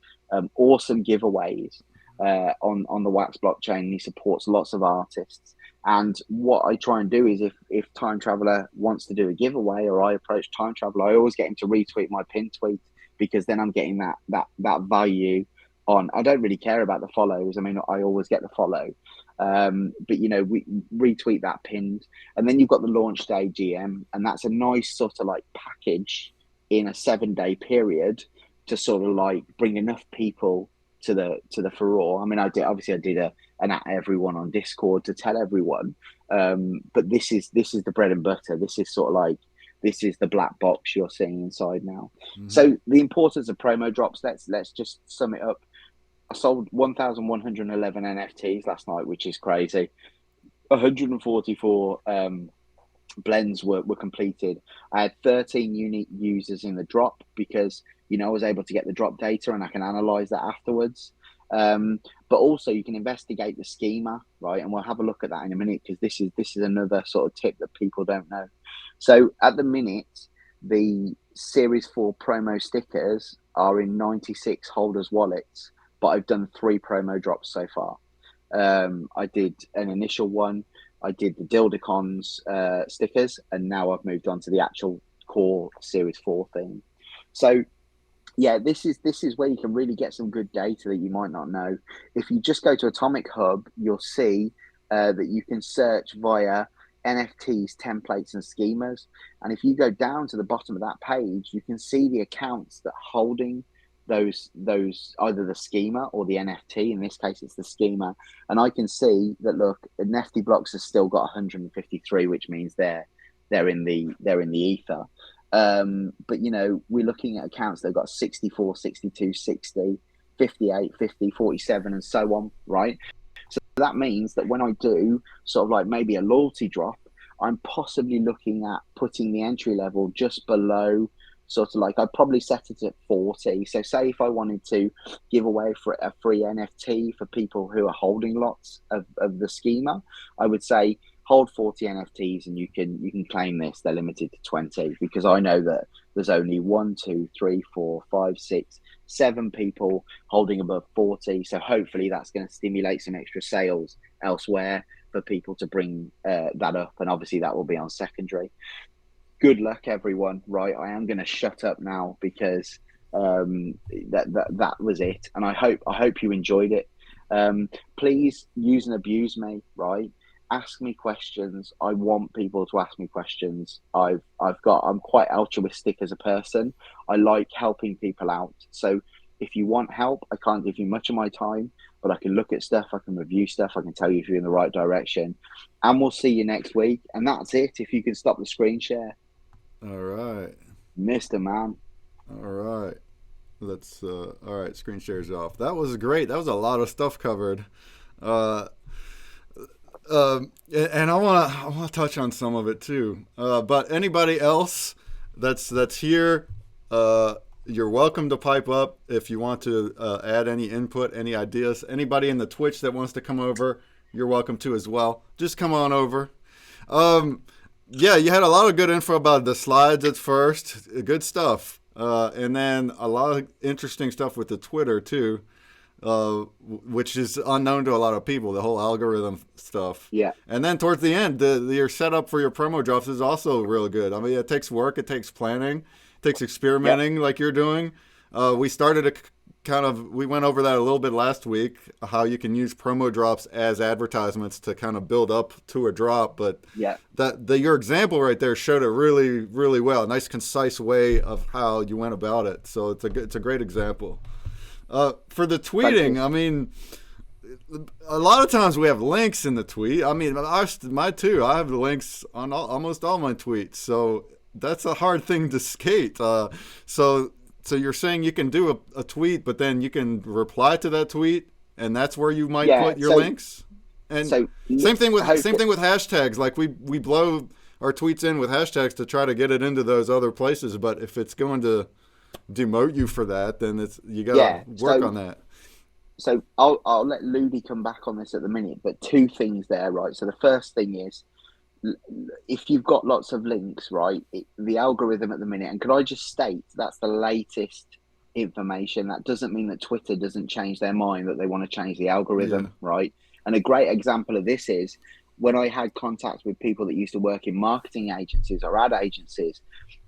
awesome giveaways on the Wax blockchain. He supports lots of artists. And what I try and do is if Time Traveler wants to do a giveaway, or I approach Time Traveler, I always get him to retweet my pin tweet, because then I'm getting that value on. I don't really care about the follows. I mean, I always get the follow. But we retweet that pinned, and then you've got the launch day GM, and that's a nice sort of like package in a 7-day period to sort of like bring enough people to the furore. I mean, I did an at everyone on Discord to tell everyone, but this is the bread and butter. This is sort of like, this is the black box you're seeing inside now. Mm-hmm. So the importance of promo drops, let's just sum it up. I sold 1,111 NFTs last night, which is crazy. 144 blends were completed. I had 13 unique users in the drop, because I was able to get the drop data and I can analyze that afterwards. But also you can investigate the schema, right? And we'll have a look at that in a minute, because this is another sort of tip that people don't know. So at the minute, the Series 4 promo stickers are in 96 holders' wallets, but I've done 3 promo drops so far. I did an initial one. I did the Dildicons stickers, and now I've moved on to the actual core Series 4 thing. So yeah, this is where you can really get some good data that you might not know. If you just go to Atomic Hub, you'll see that you can search via NFTs, templates, and schemas. And if you go down to the bottom of that page, you can see the accounts that are holding those either the schema or the NFT. In this case, it's the schema. And I can see that, look, Nifty Blocks has still got 153, which means they're in the ether. But we're looking at accounts that have got 64, 62, 60, 58, 50, 47, and so on, right? So that means that when I do sort of like maybe a loyalty drop, I'm possibly looking at putting the entry level just below, sort of like, I'd probably set it at 40. So say if I wanted to give away for a free NFT for people who are holding lots of the schema, I would say hold 40 NFTs and you can claim this. They're limited to 20, because I know that there's only 1, 2, 3, 4, 5, 6, 7 people holding above 40. So hopefully that's going to stimulate some extra sales elsewhere for people to bring that up. And obviously that will be on secondary. Good luck, everyone. Right, I am going to shut up now, because that was it, and I hope you enjoyed it. Please use and abuse me. Right, ask me questions. I want people to ask me questions. I'm quite altruistic as a person. I like helping people out. So if you want help, I can't give you much of my time, but I can look at stuff, I can review stuff, I can tell you if you're in the right direction, and we'll see you next week. And that's it. If you can stop the screen share. All right, Mr. Man. All right, let's all right, screen shares off. That was great. That was a lot of stuff covered. And I want to touch on some of it too. But anybody else that's here, you're welcome to pipe up if you want to add any input, any ideas. Anybody in the Twitch that wants to come over, you're welcome to as well. Just come on over. Yeah, you had a lot of good info about the slides at first. Good stuff. And then a lot of interesting stuff with the Twitter too, which is unknown to a lot of people, the whole algorithm stuff. Yeah. And then towards the end, your setup for your promo drops is also real good. I mean, it takes work, it takes planning, it takes experimenting like you're doing. We started we went over that a little bit last week, how you can use promo drops as advertisements to kind of build up to a drop. But Yeah. your example right there showed it really, really well. A nice, concise way of how you went about it. So it's a great example. For the tweeting, I mean, a lot of times we have links in the tweet. I mean, my too. I have the links on almost all my tweets. So that's a hard thing to skate. So you're saying you can do a tweet, but then you can reply to that tweet, and that's where you might put your links. And same thing with hashtags. Like we blow our tweets in with hashtags to try to get it into those other places. But if it's going to demote you for that, then you got to work on that. So I'll let Ludi come back on this at the minute, but two things there, right? So the first thing is, if you've got lots of links, right, the algorithm at the minute, and could I just state that's the latest information. That doesn't mean that Twitter doesn't change their mind, that they want to change the algorithm, right? And a great example of this is when I had contact with people that used to work in marketing agencies or ad agencies,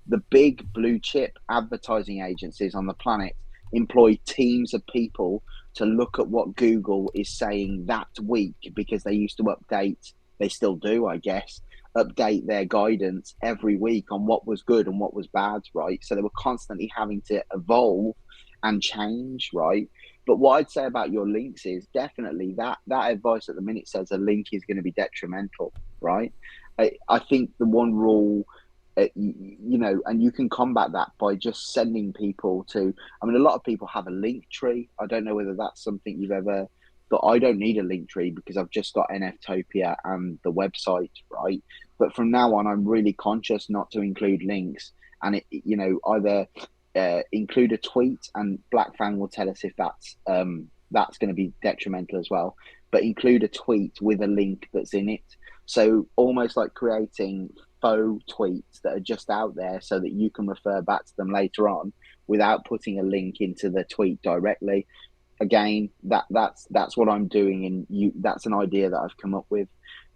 the big blue chip advertising agencies on the planet employ teams of people to look at what Google is saying that week, because they used to update, they still do, I guess, update their guidance every week on what was good and what was bad, right? So they were constantly having to evolve and change, right? But what I'd say about your links is definitely that advice at the minute says a link is going to be detrimental, right? I think the one rule, and you can combat that by just sending people to, I mean, a lot of people have a link tree. I don't know whether that's something you've ever, but I don't need a link tree because I've just got NFTOPIA and the website, right? But from now on, I'm really conscious not to include links, and either include a tweet, and Black Fang will tell us if that's going to be detrimental as well. But include a tweet with a link that's in it. So almost like creating faux tweets that are just out there so that you can refer back to them later on without putting a link into the tweet directly. Again, that's what I'm doing, and that's an idea that I've come up with.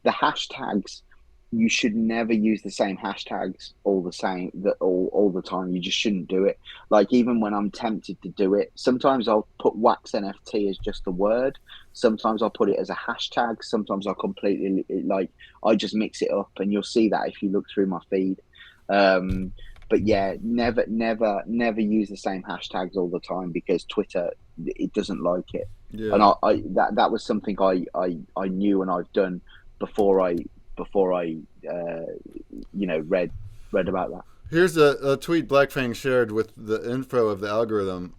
The hashtags, you should never use the same hashtags all the time. You just shouldn't do it. Like, even when I'm tempted to do it, sometimes I'll put wax NFT as just a word. Sometimes I'll put it as a hashtag. Sometimes I'll completely, I just mix it up, and you'll see that if you look through my feed. But yeah, never use the same hashtags all the time, because Twitter, it doesn't like it. Yeah. And that was something I knew and I've done before I read about that. Here's a tweet Black Fang shared with the info of the algorithm.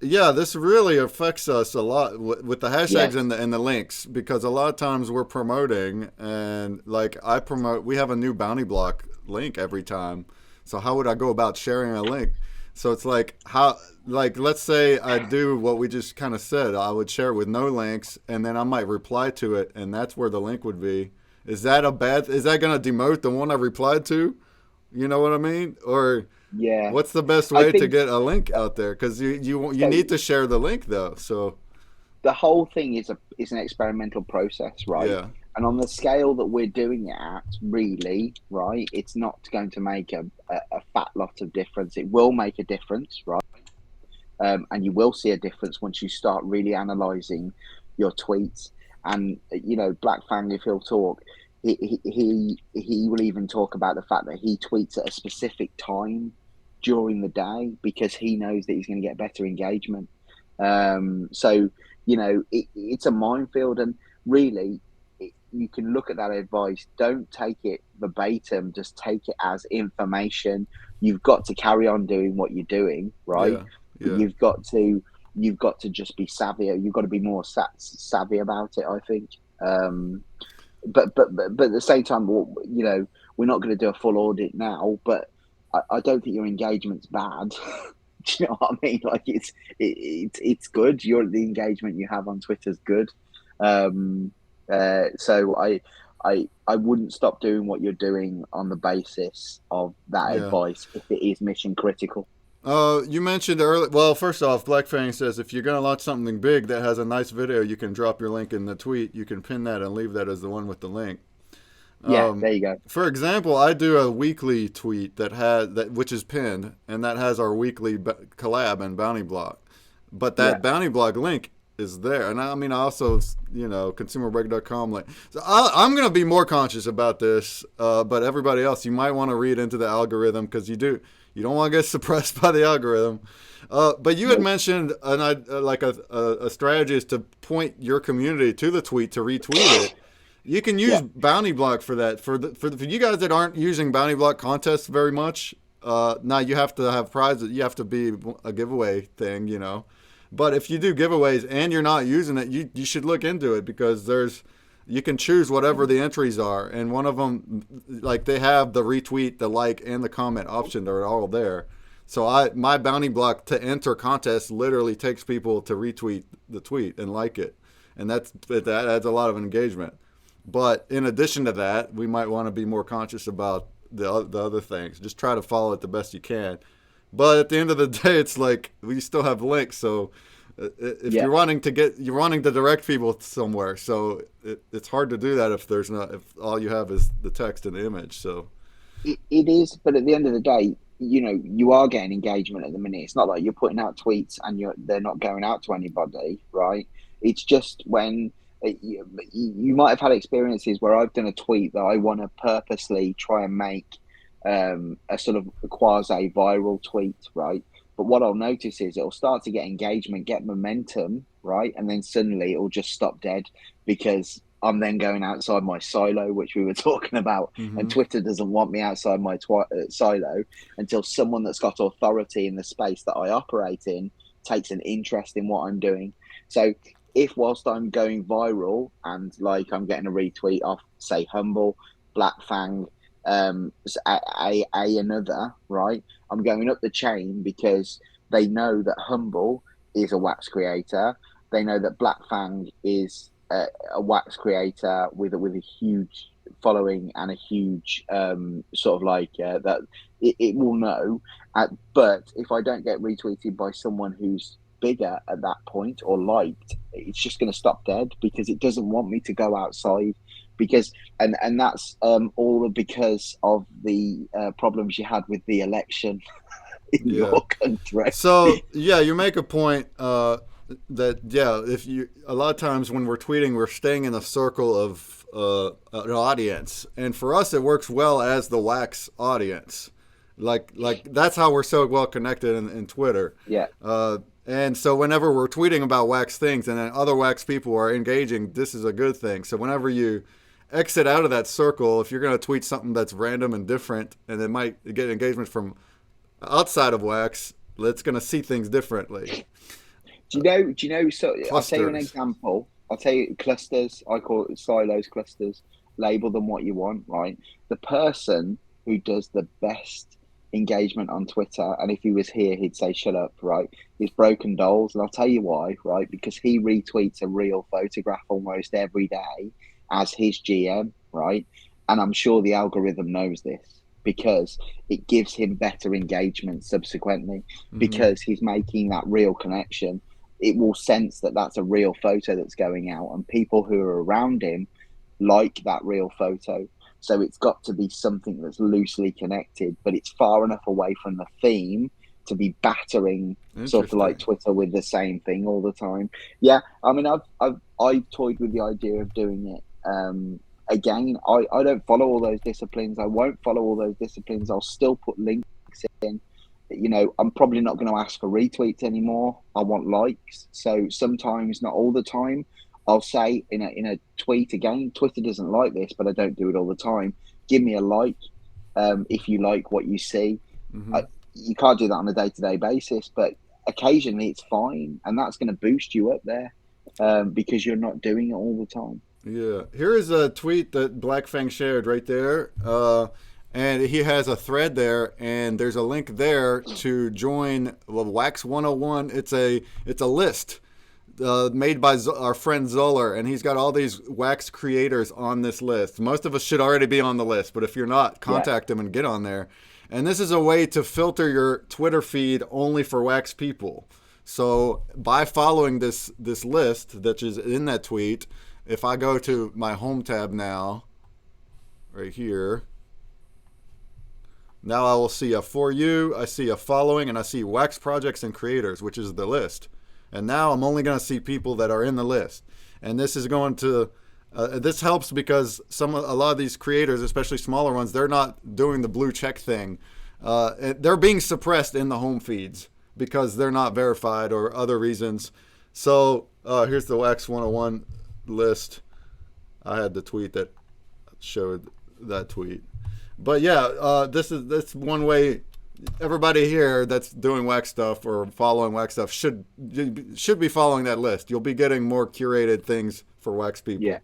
Yeah, this really affects us a lot with the hashtags and the links, because a lot of times we're promoting, and like we have a new bounty block link every time. So how would I go about sharing a link? So it's let's say I do what we just kind of said. I would share it with no links, and then I might reply to it, and that's where the link would be. Is that going to demote the one I replied to? You know what I mean? Or what's the best way to get a link out there? Because you need to share the link though. So the whole thing is an experimental process, right? Yeah. And on the scale that we're doing it at, really, right, it's not going to make a fat lot of difference. It will make a difference, right? And you will see a difference once you start really analysing your tweets. And Black Fang, if he'll talk, he will even talk about the fact that he tweets at a specific time during the day because he knows that he's going to get better engagement. So it's a minefield, and really, you can look at that advice. Don't take it verbatim. Just take it as information. You've got to carry on doing what you're doing, right? Yeah. You've got to just be savvier. You've got to be more savvy about it, I think. But at the same time, we're not going to do a full audit now. But I don't think your engagement's bad. Do you know what I mean? Like, it's good. The engagement you have on Twitter's good. So I wouldn't stop doing what you're doing on the basis of that advice if it is mission critical. You mentioned earlier. Well, first off, Black Fang says if you're going to launch something big that has a nice video, you can drop your link in the tweet. You can pin that and leave that as the one with the link. Yeah, there you go. For example, I do a weekly tweet which is pinned, and that has our weekly collab and bounty block. but Yeah. that bounty block link is there. And I mean, I also, consumerbreak.com. Like, so I'm going to be more conscious about this. But everybody else, you might want to read into the algorithm, because you don't want to get suppressed by the algorithm. But you had mentioned a strategy is to point your community to the tweet to retweet it. You can use bounty block for that. For you guys that aren't using bounty block contests very much, now you have to have prizes. You have to be a giveaway thing, But if you do giveaways and you're not using it, you should look into it, because you can choose whatever the entries are, and one of them, like, they have the retweet, the like, and the comment option. They're all there. So my bounty block to enter contest literally takes people to retweet the tweet and like it, and that adds a lot of engagement. But in addition to that, we might want to be more conscious about the other things. Just try to follow it the best you can. But at the end of the day, it's like we still have links. So if you're wanting to direct people somewhere, so it's hard to do that if all you have is the text and the image. So it is, but at the end of the day, you are getting engagement at the minute. It's not like you're putting out tweets and they're not going out to anybody, right? It's just when you might have had experiences where I've done a tweet that I want to purposely try and make a sort of quasi viral tweet, right? But what I'll notice is it'll start to get engagement, get momentum, right? And then suddenly it'll just stop dead, because I'm then going outside my silo, which we were talking about. Mm-hmm. And Twitter doesn't want me outside my silo until someone that's got authority in the space that I operate in takes an interest in what I'm doing. So if whilst I'm going viral and like I'm getting a retweet off, say, Humble, Black Fang, another, right? I'm going up the chain because they know that Humble is a wax creator. They know that Black Fang is a wax creator with a huge following and a huge that it will know. But if I don't get retweeted by someone who's bigger at that point or liked, it's just going to stop dead, because it doesn't want me to go outside, because and that's all because of the problems you had with the election in your country. So you make a point that if you, a lot of times when we're tweeting, we're staying in a circle of an audience, and for us it works well as the wax audience. Like that's how we're so well connected in Twitter. And so whenever we're tweeting about wax things and then other wax people are engaging, this is a good thing. So whenever you exit out of that circle, if you're going to tweet something that's random and different and it might get engagement from outside of wax, it's going to see things differently. Do you know, so clusters. I'll tell you an example. I'll tell you clusters. I call it silos, clusters. Label them what you want, right? The person who does the best engagement on Twitter, and if he was here he'd say shut up, right, is Broken Dolls. And I'll tell you why, right? Because he retweets a real photograph almost every day as his GM, right? And I'm sure the algorithm knows this, because it gives him better engagement subsequently, because he's making that real connection. It will sense that that's a real photo that's going out, and people who are around him like that real photo. So it's got to be something that's loosely connected, but it's far enough away from the theme to be battering sort of like Twitter with the same thing all the time. Yeah, I mean, I've toyed with the idea of doing it. Again, I don't follow all those disciplines. I won't follow all those disciplines. I'll still put links in. I'm probably not going to ask for retweets anymore. I want likes. So sometimes, not all the time, I'll say in a tweet, again, Twitter doesn't like this, but I don't do it all the time. Give me a like if you like what you see. You can't do that on a day-to-day basis, but occasionally it's fine, and that's going to boost you up there because you're not doing it all the time. Yeah. Here is a tweet that Black Fang shared right there. And he has a thread there, and there's a link there to join Wax 101. It's a list made by our friend Zoller, and he's got all these wax creators on this list. Most of us should already be on the list, but if you're not, contact him and get on there. And this is a way to filter your Twitter feed only for wax people. So by following this list that is in that tweet, if I go to my home tab now, right here, now I will see a For You, I see a Following, and I see Wax Projects and Creators, which is the list. And now I'm only going to see people that are in the list. And this is going to this helps because a lot of these creators, especially smaller ones, they're not doing the blue check thing. They're being suppressed in the home feeds because they're not verified or other reasons. So here's the Wax 101 list. I had the tweet that showed that tweet. But yeah, this one way. Everybody here that's doing wax stuff or following wax stuff should be following that list. You'll be getting more curated things for wax people. Yeah.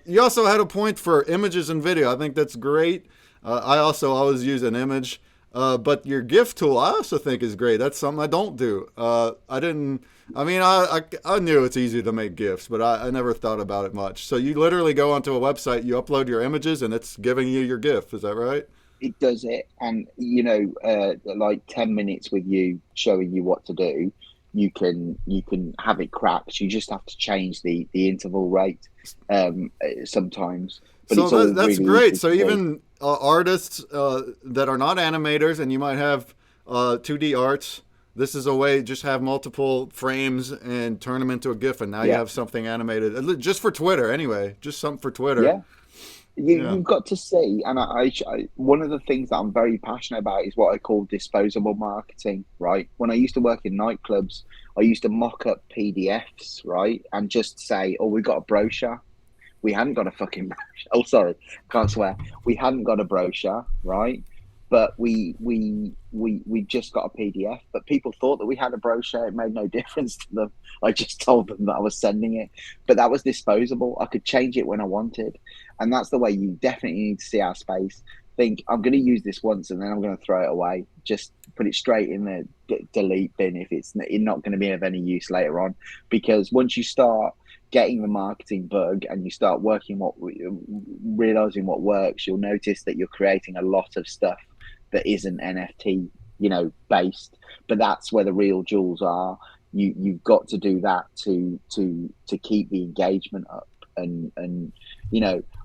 You also had a point for images and video. I think that's great. I also always use an image. But your GIF tool, I also think is great. That's something I don't do. I knew it's easy to make GIFs, but I never thought about it much. So you literally go onto a website, you upload your images, and it's giving you your GIF. Is that right? It does it, and like 10 minutes with you showing you what to do, you can have it cracked. You just have to change the interval rate sometimes. But so it's that's really great. So even artists that are not animators, and you might have 2D arts, this is a way just have multiple frames and turn them into a GIF, and now you have something animated just for Twitter anyway. Just something for Twitter. Yeah. You've got to see, and I one of the things that I'm very passionate about is what I call disposable marketing, right? When I used to work in nightclubs, I used to mock up PDFs, right? And just say, oh, we got a brochure. We hadn't got a fucking brochure. Oh, sorry, can't swear. We hadn't got a brochure, right? But we just got a PDF. But people thought that we had a brochure. It made no difference to them. I just told them that I was sending it. But that was disposable. I could change it when I wanted. And that's the way you definitely need to see our space. Think, I'm going to use this once and then I'm going to throw it away. Just put it straight in the delete bin if it's not going to be of any use later on. Because once you start getting the marketing bug and you start realizing what works, you'll notice that you're creating a lot of stuff that isn't NFT, based. But that's where the real jewels are. You've got to do that to keep the engagement up. And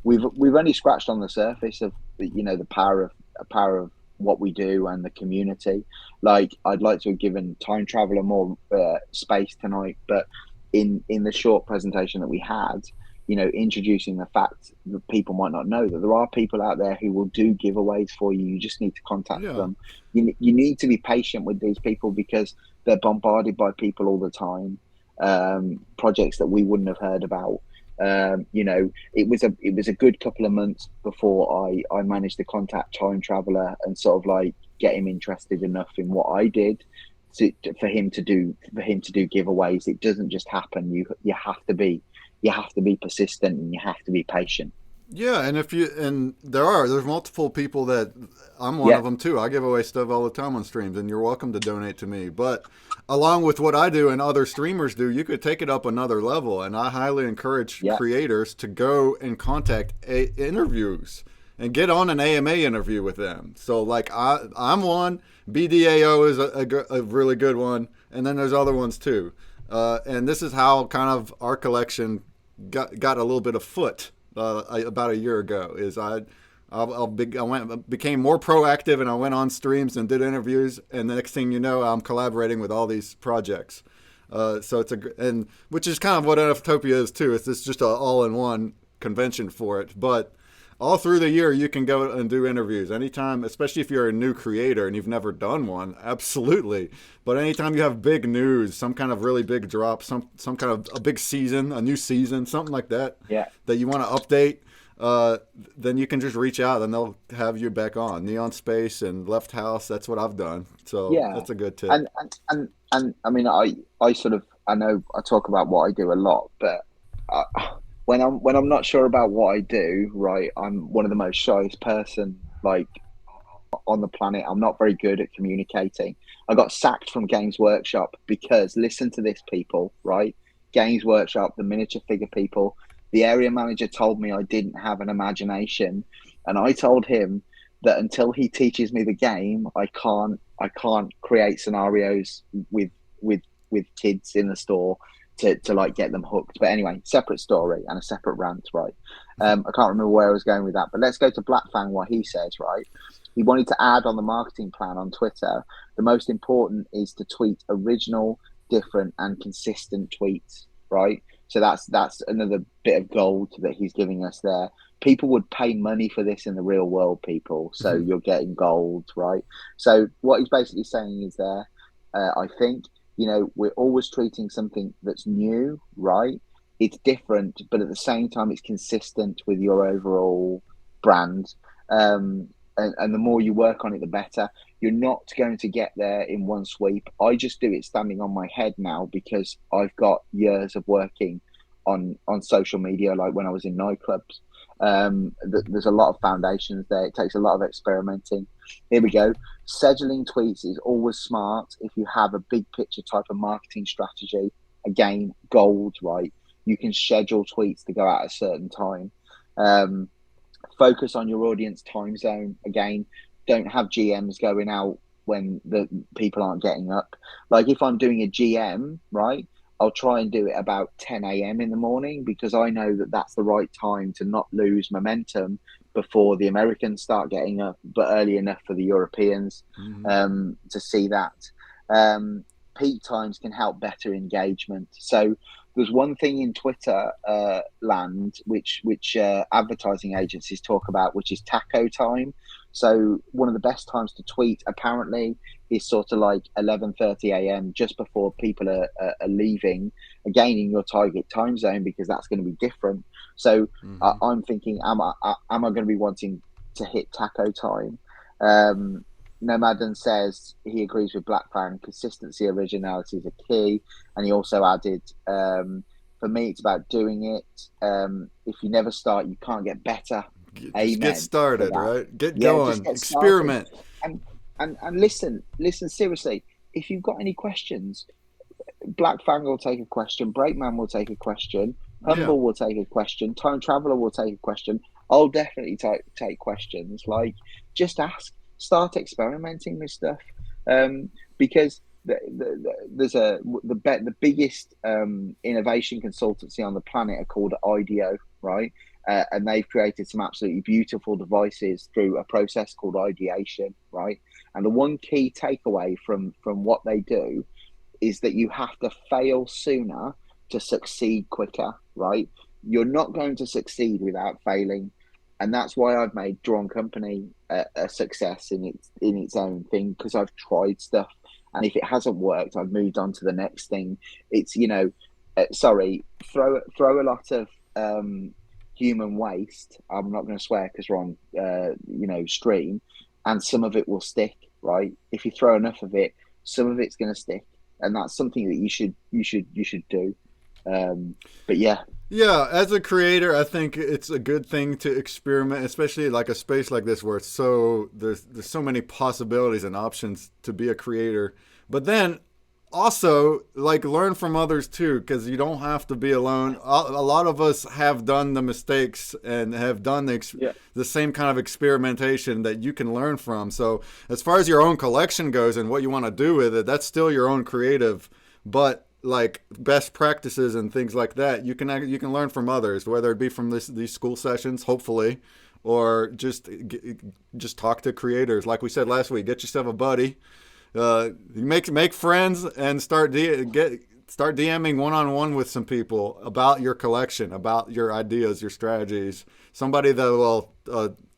we've only scratched on the surface of the power of what we do and the community. Like, I'd like to have given Time Traveler more space tonight, but in the short presentation that we had, introducing the fact that people might not know that there are people out there who will do giveaways for you. You just need to contact them. You need to be patient with these people because they're bombarded by people all the time. Projects that we wouldn't have heard about. It was a good couple of months before I managed to contact Time Traveler and sort of like get him interested enough in what I did for him to do giveaways. It doesn't just happen. You have to be persistent and you have to be patient. Yeah, and there's multiple people that I'm one of them too. I give away stuff all the time on streams, and you're welcome to donate to me. But along with what I do and other streamers do, you could take it up another level. And I highly encourage creators to go and contact interviews and get on an AMA interview with them. So like I'm one, BDAO is a really good one, and then there's other ones too. And this is how kind of our collection got a little bit of foot. About a year ago, is I became more proactive, and I went on streams and did interviews, and the next thing you know, I'm collaborating with all these projects. So it's which is kind of what NFTOPIA is too. It's just an all-in-one convention for it. But all through the year, you can go and do interviews anytime, especially if you're a new creator and you've never done one. Absolutely. But anytime you have big news, some kind of really big drop, some kind of a big season, a new season, something like that, that you want to update, then you can just reach out and they'll have you back on. Neon Space and Left House, that's what I've done. So that's a good tip. And I mean, I sort of, I know I talk about what I do a lot, but when I'm not sure about what I do, right, I'm one of the most shyest person like on the planet. I'm not very good at communicating. I got sacked from Games Workshop because, listen to this, people, right? Games Workshop, the miniature figure people, the area manager told me I didn't have an imagination, and I told him that until he teaches me the game, I can't create scenarios with kids in the store to like get them hooked. But anyway, separate story and a separate rant, right? I can't remember where I was going with that, but let's go to Blackfang, what he says, right? He wanted to add on the marketing plan on Twitter, the most important is to tweet original different and consistent tweets, right? So that's another bit of gold that he's giving us there. People would pay money for this in the real world, people. So you're getting gold, right? So what he's basically saying is there, I think, we're always treating something that's new, right? It's different, but at the same time, it's consistent with your overall brand. And the more you work on it, the better. You're not going to get there in one sweep. I just do it standing on my head now because I've got years of working on social media, like when I was in nightclubs. There's a lot of foundations there. It takes a lot of experimenting. Here we go. Scheduling tweets is always smart if you have a big picture type of marketing strategy. Again, gold, right? You can schedule tweets to go out at a certain time. Focus on your audience time zone. Again, don't have GMs going out when the people aren't getting up. Like if I'm doing a GM, right, I'll try and do it about 10 a.m. in the morning because I know that that's the right time to not lose momentum before the Americans start getting up, but early enough for the Europeans to see that. Peak times can help better engagement. So there's one thing in Twitter land which advertising agencies talk about, which is taco time. So one of the best times to tweet apparently is sort of like 11:30 a.m. just before people are leaving, again in your target time zone because that's going to be different. So I'm thinking, am I going to be wanting to hit taco time? Nomaden says he agrees with Black Fan. Consistency, originality is a key, and he also added, for me, it's about doing it. If you never start, you can't get better. Just get started, right? Get going. Get experiment. And listen seriously. If you've got any questions, Black Fang will take a question. Breakman will take a question. Humble will take a question. Time Traveler will take a question. I'll definitely take questions. Like, just ask. Start experimenting with stuff, because there's the biggest innovation consultancy on the planet are called IDEO, right? And they've created some absolutely beautiful devices through a process called ideation, right? And the one key takeaway from what they do is that you have to fail sooner to succeed quicker, right? You're not going to succeed without failing. And that's why I've made Drawn Company a success in its own thing, because I've tried stuff, and if it hasn't worked, I've moved on to the next thing. It's throw a lot of human waste. I'm not going to swear because we're on stream, and some of it will stick, right? If you throw enough of it, some of it's going to stick, and that's something that you should do. But yeah, as a creator, I think it's a good thing to experiment, especially like a space like this where it's there's so many possibilities and options to be a creator. But then also like learn from others too, because you don't have to be alone. A lot of us have done the mistakes and have done the same kind of experimentation that you can learn from. So as far as your own collection goes and what you want to do with it, that's still your own creative, but like best practices and things like that, you can learn from others, whether it be from these school sessions, hopefully, or just talk to creators. Like we said last week, get yourself a buddy, make friends, and start DMing one-on-one with some people about your collection, about your ideas, your strategies. Somebody that will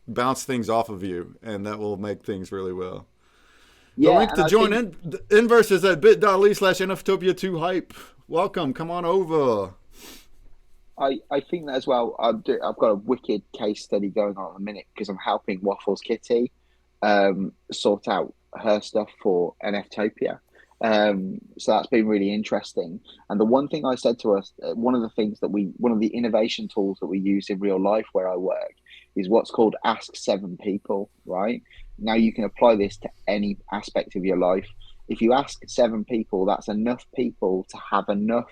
bounce things off of you, and that will make things really well. The link to join Inverse is at bit.ly/NFTOPIA2hype. Welcome. Come on over. I think that as well. I've got a wicked case study going on at the minute because I'm helping Waffles Kitty sort out her stuff for NFTOPIA. So that's been really interesting. And the one thing I said to us, one of the innovation tools that we use in real life where I work is what's called Ask 7 People, right? Now you can apply this to any aspect of your life. If you ask 7 people, that's enough people to have enough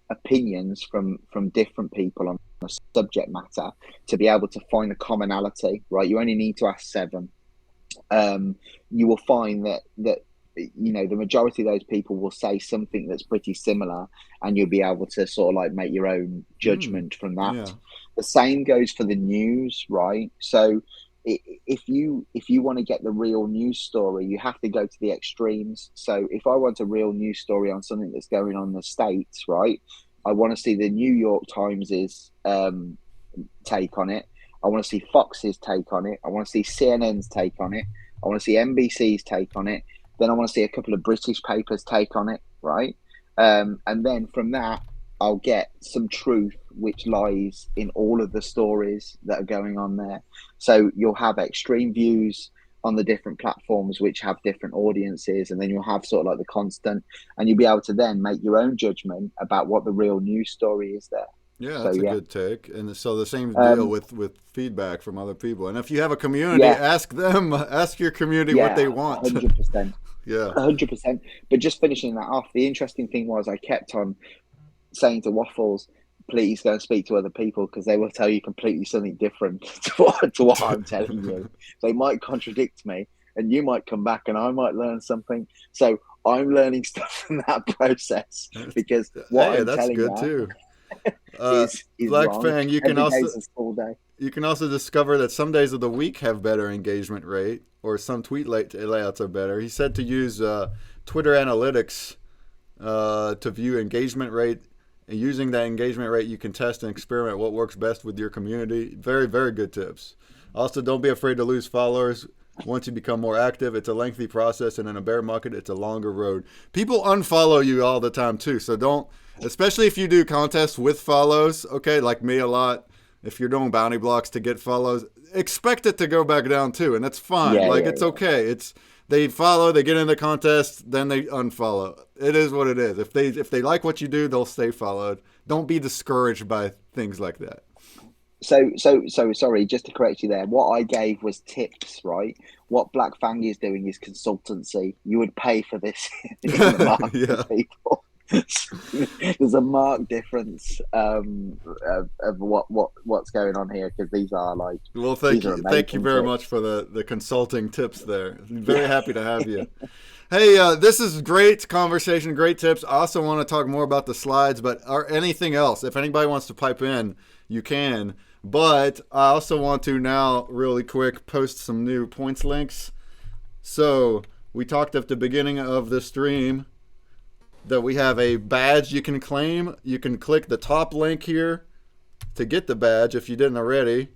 opinions from different people on a subject matter to be able to find the commonality, right? You only need to ask 7. You will find that the majority of those people will say something that's pretty similar, and you'll be able to sort of like make your own judgment from that. The same goes for the news, right? So if you want to get the real news story, you have to go to the extremes. So if I want a real news story on something that's going on in the States, right, I want to see the New York Times's take on it. I want to see Fox's take on it. I want to see CNN's take on it. I want to see NBC's take on it. Then I want to see a couple of British papers' take on it, right? And then from that, I'll get some truth which lies in all of the stories that are going on there. So you'll have extreme views on the different platforms which have different audiences, and then you'll have sort of like the constant, and you'll be able to then make your own judgment about what the real news story is there. Yeah, So that's a yeah, good take. And so the same deal um, with feedback from other people. And if you have a community, yeah, ask them, ask your community what yeah, they want. 100%. Yeah. 100%. But just finishing that off, the interesting thing was I kept on saying to Waffles, please go and speak to other people because they will tell you completely something different to what I'm telling you. They might contradict me and you might come back and I might learn something. So I'm learning stuff from that process because what Hey, I'm that's telling good you too. is Black wrong. Fang, Every day's a school day. you can also discover that some days of the week have better engagement rate, or some layouts are better. He said to use Twitter analytics to view engagement rate. And using that engagement rate, you can test and experiment what works best with your community. Very, very good tips. Also, don't be afraid to lose followers. Once you become more active, it's a lengthy process, and in a bear market, it's a longer road. People unfollow you all the time too, so don't, especially if you do contests with follows, okay, like me a lot. If you're doing bounty blocks to get follows, expect it to go back down too, and that's fine. Yeah, Like, yeah, it's yeah. okay. It's they follow, they get in the contest, then they unfollow. It is what it is. If they like what you do, they'll stay followed. Don't be discouraged by things like that. So sorry, just to correct you there. What I gave was tips, right? What Black Fang is doing is consultancy. You would pay for this in the market, Yeah. people. There's a marked difference of what's going on here because these are like Well, these are thank you amazing very much tips. for the consulting tips there. Very happy to have you. Hey, this is great conversation, great tips. I also want to talk more about the slides, but or anything else. If anybody wants to pipe in, you can. But I also want to now, really quick, post some new points links. So we talked at the beginning of the stream that we have a badge you can claim. You can click the top link here to get the badge if you didn't already.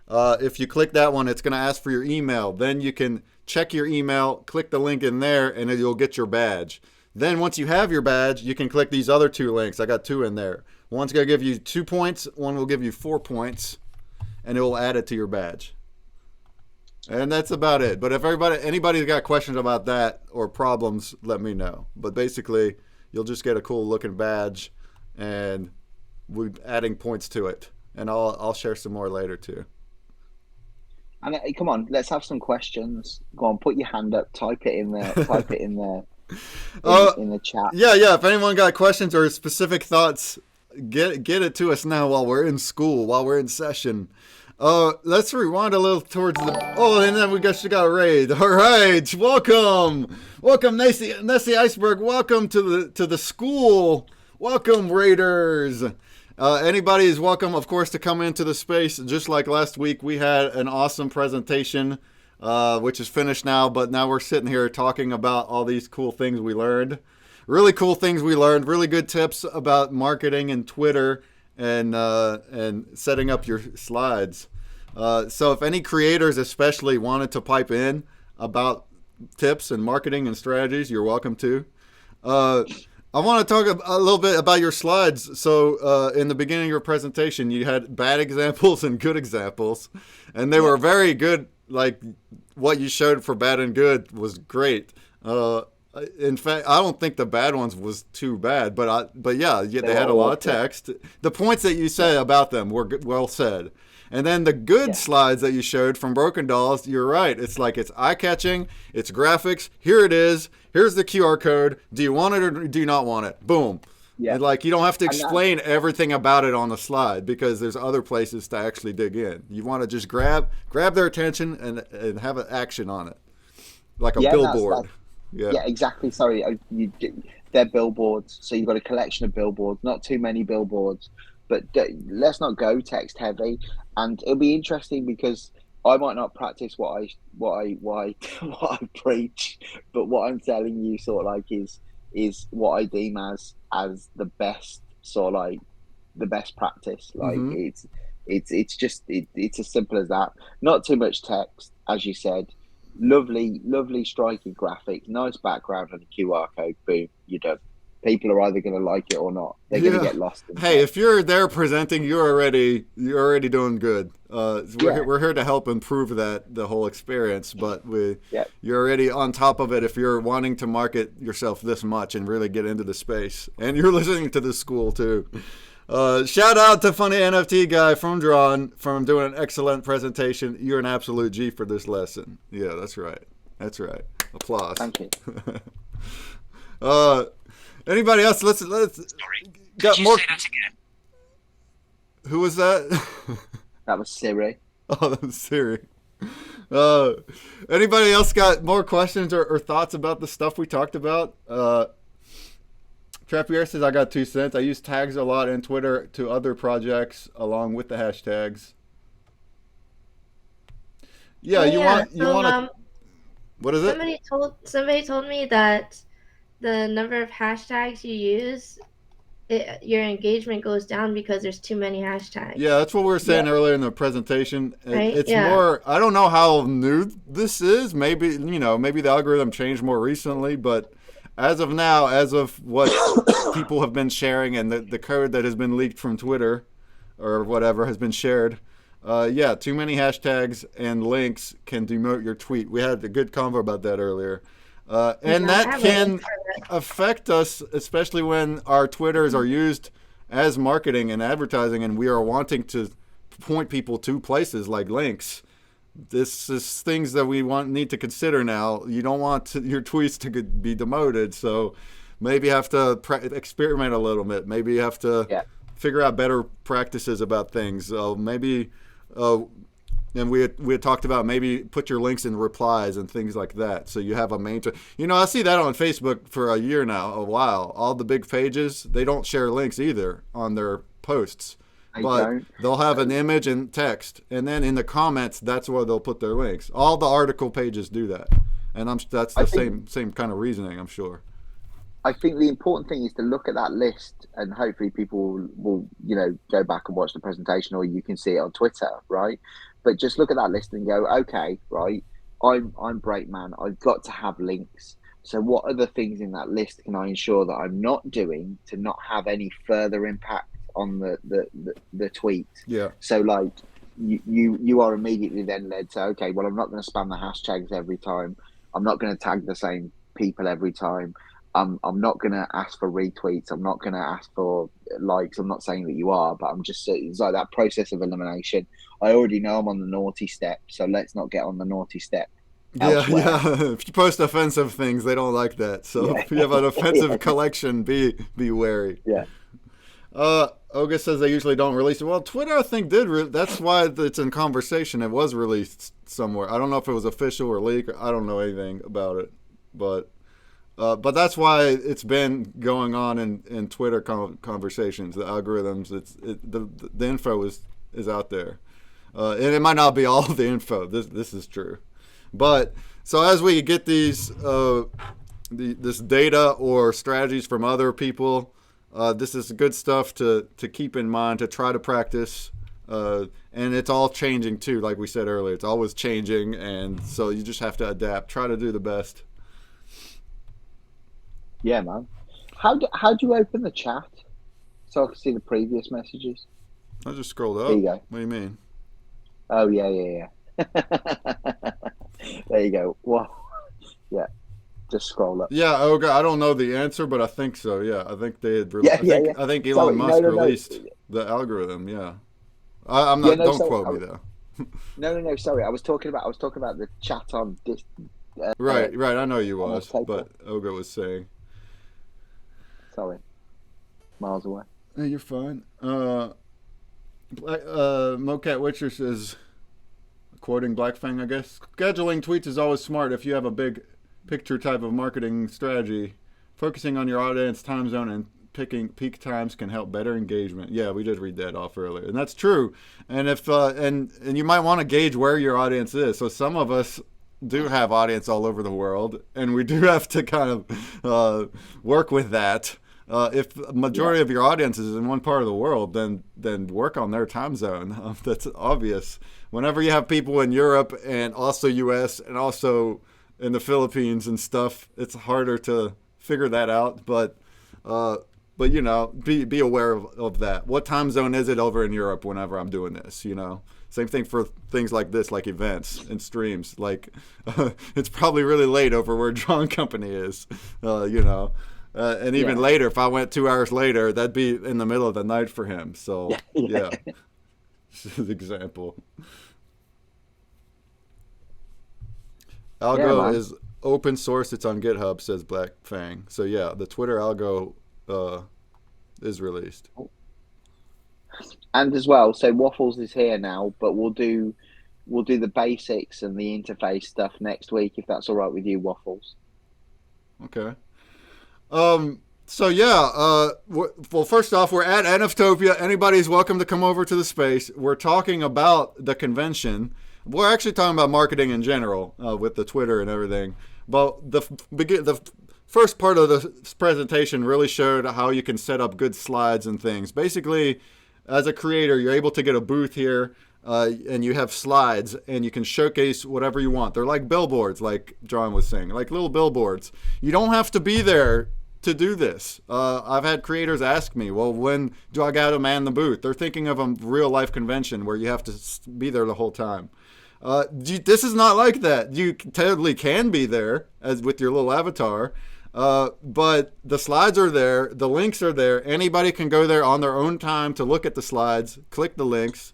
If you click that one, it's going to ask for your email. Then you can check your email, click the link in there, and you'll get your badge. Then once you have your badge, you can click these other two links. I got two in there. One's going to give you 2 points. One will give you 4 points, and it will add it to your badge. And that's about it. But if anybody's got questions about that or problems, let me know. But basically, you'll just get a cool looking badge, and we're adding points to it. And I'll share some more later too. And come on, let's have some questions. Go on, put your hand up. Type it in there. Type it in there in the chat. Yeah. If anyone got questions or specific thoughts, get it to us now while we're in school, while we're in session. Let's rewind a little towards the. Oh, and then we got raid. All right, welcome, Nessie Iceberg. Welcome to the school. Welcome, Raiders. Anybody is welcome, of course, to come into the space. Just like last week, we had an awesome presentation, which is finished now. But now we're sitting here talking about all these cool things we learned. Really cool things we learned. Really good tips about marketing and Twitter and setting up your slides. So if any creators especially wanted to pipe in about tips and marketing and strategies, you're welcome to. I want to talk a little bit about your slides. So in the beginning of your presentation, you had bad examples and good examples, and they were very good. Like what you showed for bad and good was great. In fact, I don't think the bad ones was too bad, but yeah, they had a lot of text. The points that you said about them were well said. And then the good slides that you showed from Broken Dolls, you're right. It's like it's eye-catching, it's graphics. Here it is. Here's the QR code. Do you want it or do you not want it? Boom. Yeah. And like you don't have to explain everything about it on the slide because there's other places to actually dig in. You want to just grab their attention and have an action on it, like a billboard. Yeah, exactly. Sorry, they're billboards. So you've got a collection of billboards, not too many billboards, but let's not go text heavy. And it'll be interesting because I might not practice what I preach, but what I'm telling you sort of like is what I deem as the best sort of like the best practice. Like Mm-hmm. it's just it's as simple as that. Not too much text, as you said. Lovely striking graphics, nice background and a QR code. Boom, you're done. People are either going to like it or not. They're going to Yeah. get lost in Hey, if text. you're there presenting, you're already doing good. Yeah, We're here to help improve the whole experience, but yeah. you're already on top of it if you're wanting to market yourself this much and really get into the space. And you're listening to the school too. Shout out to Funny NFT Guy from Drawn from doing an excellent presentation. You're an absolute G for this lesson. Yeah, that's right. That's right. Applause. Thank you. uh, Anybody else? Let's Sorry. got Could you more. say that again? Who was that? That was Siri. Oh, that was Siri. Uh, Anybody else got more questions or thoughts about the stuff we talked about? Trappier says I got 2 cents. I use tags a lot in Twitter to other projects along with the hashtags. Yeah, Oh you yeah. want to. What is it? Somebody told me that the number of hashtags you use, your engagement goes down because there's too many hashtags. Yeah, that's what we were saying Yeah. earlier in the presentation. Right? It's Yeah. more. I don't know how new this is. Maybe maybe the algorithm changed more recently, but as of now, as of what people have been sharing and the code that has been leaked from Twitter or whatever has been shared, yeah, too many hashtags and links can demote your tweet. We had a good convo about that earlier. And Yeah, I that have a can link for that. affect us, especially when our Twitters are used as marketing and advertising, and we are wanting to point people to places like links. This is things that we need to consider now. You don't want your tweets to be demoted, so maybe you have to experiment a little bit. Maybe you have to Yeah. figure out better practices about things. Maybe. And we had talked about maybe put your links in replies and things like that, so you have a main. I see that on Facebook for a year now, a while. All the big pages, they don't share links either on their posts, They but don't. they'll have an image and text, and then in the comments, that's where they'll put their links. All the article pages do that, and that's I the think- same kind of reasoning, I'm sure. I think the important thing is to look at that list, and hopefully people will go back and watch the presentation, or you can see it on Twitter, right? But just look at that list and go, okay, right? I'm Break Man. I've got to have links. So what other things in that list can I ensure that I'm not doing to not have any further impact on the tweet? Yeah. So like you are immediately then led to, okay, well, I'm not going to spam the hashtags every time. I'm not going to tag the same people every time. I'm not going to ask for retweets. I'm not going to ask for likes. I'm not saying that you are, but it's like that process of elimination. I already know I'm on the naughty step, so let's not get on the naughty step. Yeah, elsewhere. yeah. If you post offensive things, they don't like that. So Yeah. if you have an offensive Yeah. collection, be wary. Yeah. Oga says they usually don't release it. Well, Twitter, I think, did. That's why it's in conversation. It was released somewhere. I don't know if it was official or leak. I don't know anything about it, but that's why it's been going on in Twitter conversations. The algorithms, the info is out there, and it might not be all the info. This is true, but so as we get these this data or strategies from other people. This is good stuff to keep in mind, to try to practice. And it's all changing too, like we said earlier. It's always changing, and so you just have to adapt. Try to do the best. Yeah, man. How do you open the chat so I can see the previous messages? I just scrolled up. There you go. What do you mean? Oh yeah. There you go. Wow. Yeah. Just scroll up. Yeah, Oga, I don't know the answer, but I think so. Yeah, I think they had. Yeah. I think Sorry, Elon Musk no. released the algorithm. Yeah, I'm not. Don't quote me though. No. Sorry, I was talking about the chat on this. Right. I know you on was, paper. but Oga was saying. Sorry, miles away. Hey, you're fine. Mocat Witcher says, quoting Black Fang, I guess, scheduling tweets is always smart if you have a big picture type of marketing strategy. Focusing on your audience, time zone, and peak times can help better engagement. Yeah, we did read that off earlier, and that's true. And if and you might want to gauge where your audience is. So some of us do have audience all over the world, and we do have to kind of work with that. If the majority of your audience is in one part of the world, then work on their time zone. That's obvious. Whenever you have people in Europe and also U.S. and also in the Philippines and stuff, it's harder to figure that out. But you know, be aware of that. What time zone is it over in Europe whenever I'm doing this? You know, same thing for things like this, like events and streams. Like it's probably really late over where Drawing Company is. You know. And even later, if I went 2 hours later, that'd be in the middle of the night for him. So, yeah. Just an example. Algo is open source. It's on GitHub, says Black Fang. So, yeah, the Twitter algo is released. And as well, so Waffles is here now, but we'll do the basics and the interface stuff next week, if that's all right with you, Waffles. Okay. So yeah, well, first off, we're at NFTOPIA. Anybody's welcome to come over to the space. We're talking about the convention. We're actually talking about marketing in general, with the Twitter and everything. But the first part of the presentation really showed how you can set up good slides and things. Basically, as a creator, you're able to get a booth here, and you have slides, and you can showcase whatever you want. They're like billboards, like John was saying, like little billboards. You don't have to be there to do this. I've had creators ask me, well, when do I got to man the booth? They're thinking of a real life convention where you have to be there the whole time. This is not like that. You totally can be there as with your little avatar, but the slides are there, the links are there. Anybody can go there on their own time to look at the slides, click the links,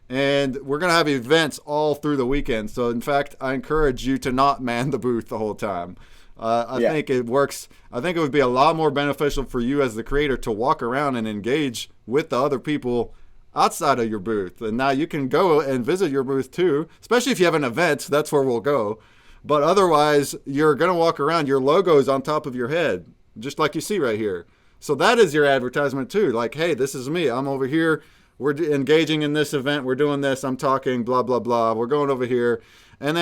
and we're going to have events all through the weekend. So in fact, I encourage you to not man the booth the whole time. I think it works. I think it would be a lot more beneficial for you as the creator to walk around and engage with the other people outside of your booth. And now you can go and visit your booth too, especially if you have an event. That's where we'll go. But otherwise, you're going to walk around. Your logo is on top of your head, just like you see right here. So that is your advertisement too. Like, hey, this is me. I'm over here. We're engaging in this event. We're doing this. I'm talking, blah, blah, blah. We're going over here. And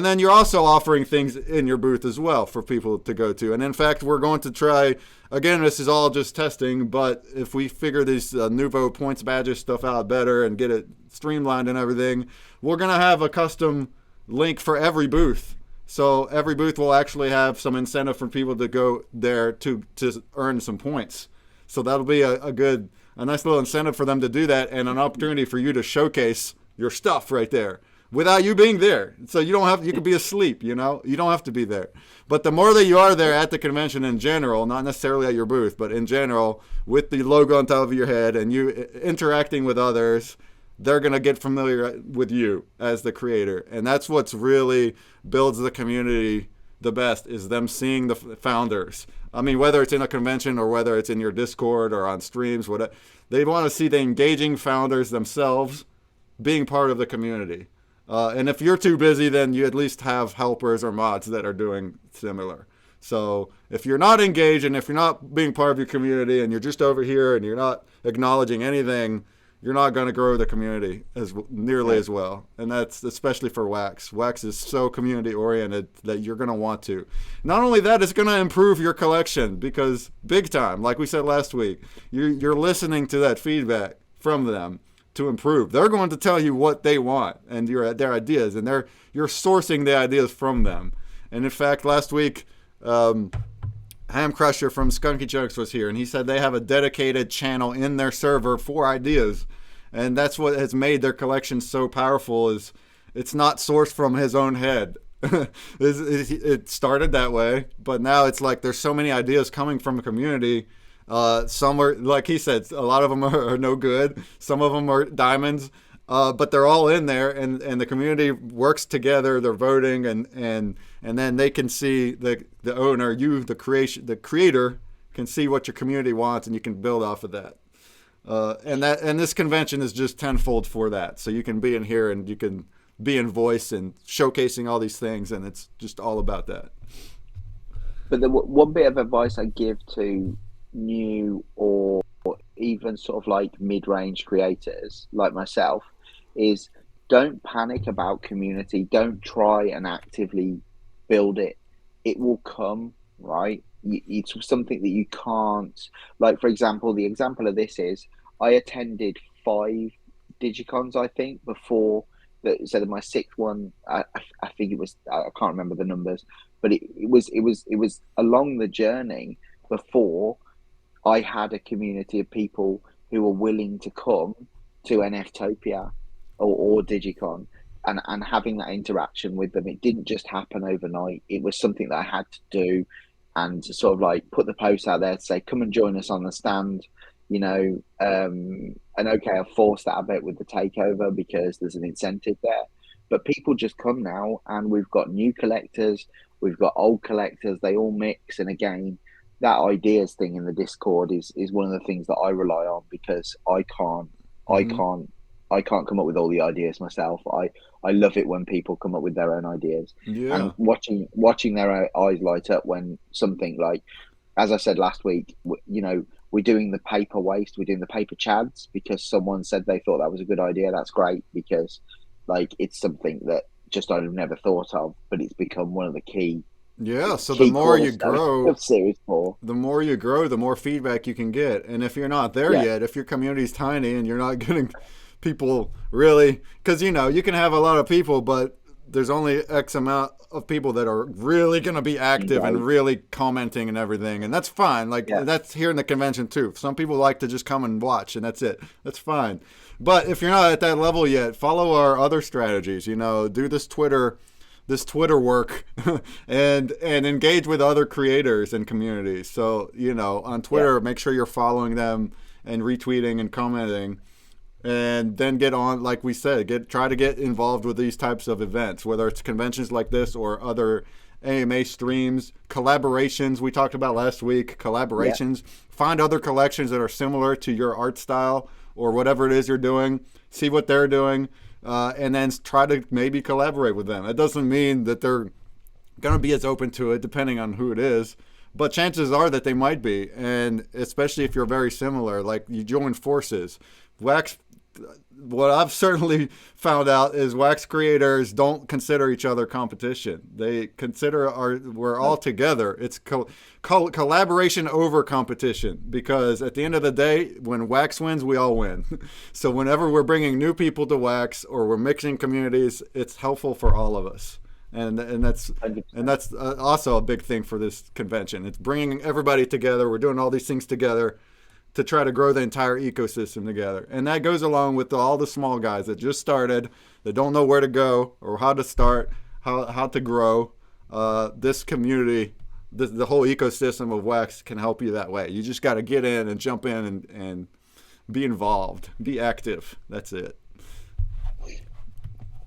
then you're also offering things in your booth as well for people to go to. And in fact, we're going to try, again, this is all just testing, but if we figure these Nouveau points badges stuff out better and get it streamlined and everything, we're going to have a custom link for every booth. So every booth will actually have some incentive for people to go there to earn some points. So that'll be a nice little incentive for them to do that, and an opportunity for you to showcase your stuff right there without you being there. So you could be asleep, you know, you don't have to be there. But the more that you are there at the convention in general, not necessarily at your booth, but in general, with the logo on top of your head and you interacting with others, they're going to get familiar with you as the creator. And that's what's really builds the community the best, is them seeing the founders. I mean, whether it's in a convention or whether it's in your Discord or on streams, whatever, they want to see the engaging founders themselves being part of the community. And if you're too busy, then you at least have helpers or mods that are doing similar. So if you're not engaged and if you're not being part of your community and you're just over here and you're not acknowledging anything, you're not going to grow the community nearly as well. And that's especially for Wax. Wax is so community oriented that you're going to want to. Not only that, it's going to improve your collection, because big time, like we said last week, you're listening to that feedback from them to improve. They're going to tell you what they want and their ideas, and you're sourcing the ideas from them. And in fact, last week, Ham Crusher from Skunky Chunks was here, and he said they have a dedicated channel in their server for ideas, and that's what has made their collection so powerful. Is it's not sourced from his own head. It started that way, but now it's like there's so many ideas coming from the community. Some are, like he said, a lot of them are no good. Some of them are diamonds, but they're all in there, and the community works together. They're voting, and then they can see the owner, you, the creator, can see what your community wants, and you can build off of that. And this convention is just tenfold for that. So you can be in here and you can be in voice and showcasing all these things, and it's just all about that. But the one bit of advice I give to new or even sort of like mid-range creators like myself is don't panic about community. Don't try and actively build it. It will come, right? It's something that you can't, like, for example, the example of this is I attended 5 Digicons, I think, before that. So that my sixth one, I think it was, I can't remember the numbers, but it was along the journey before I had a community of people who were willing to come to NFTOPIA or Digicon and having that interaction with them. It didn't just happen overnight. It was something that I had to do and sort of like put the post out there to say, come and join us on the stand, you know. And okay, I've forced that a bit with the takeover because there's an incentive there. But people just come now, and we've got new collectors, we've got old collectors, they all mix. And again, that ideas thing in the Discord is one of the things that I rely on because I Hmm. can't I can't come up with all the ideas myself. I love it when people come up with their own ideas and Yeah. watching their eyes light up when something like, as I said last week, you know, we're doing the paper waste, we're doing the paper chads because someone said they thought that was a good idea. That's great because like it's something that just I'd have never thought of, but it's become one of the Yeah. So the key more you cornerstones grow, of Series 4. the more feedback you can get. And if you're not there Yeah, yet, if your community's tiny and you're not getting people really, because you can have a lot of people, but there's only X amount of people that are really going to be active and engage. really commenting and everything. And that's fine. Like, Yeah, that's here in the convention too. Some people like to just come and watch, and that's it. That's fine. But if you're not at that level yet, follow our other strategies. Do this Twitter work and engage with other creators and communities. So, on yeah, Twitter, make sure you're following them and retweeting and commenting. And then get on, like we said, try to get involved with these types of events, whether it's conventions like this or other AMA streams, collaborations we talked about last week, yeah. collaborations. Find other collections that are similar to your art style or whatever it is you're doing. See what they're doing, and then try to maybe collaborate with them. It doesn't mean that they're going to be as open to it, depending on who it is. But chances are that they might be, and especially if you're very similar, like you join forces. Wax what I've certainly found out is wax creators don't consider each other competition. They consider we're all No, together. It's collaboration over competition because at the end of the day, when wax wins, we all win. So whenever we're bringing new people to wax or we're mixing communities, it's helpful for all of us. And that's and 100%. that's also a big thing for this convention. It's bringing everybody together. We're doing all these things together to try to grow the entire ecosystem together. And that goes along with all the small guys that just started, that don't know where to go or how to start, how to grow. This community, the whole ecosystem of wax can help you that way. You just got to get in and jump in and be involved, be active. That's it.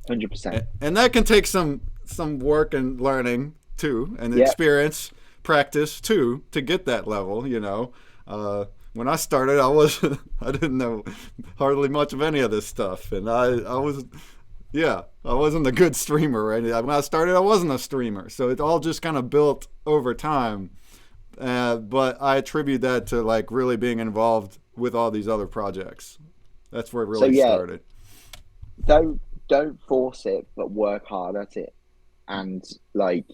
100%. And that can take some work and learning too, and Yeah, experience, practice too, to get that level. When I started, I didn't know hardly much of any of this stuff, and I was, yeah, I wasn't a good streamer. Right? When I started, I wasn't a streamer, so it all just kind of built over time. But I attribute that to like really being involved with all these other projects. That's where it so really yeah, started. don't force it, but work hard at it. And like,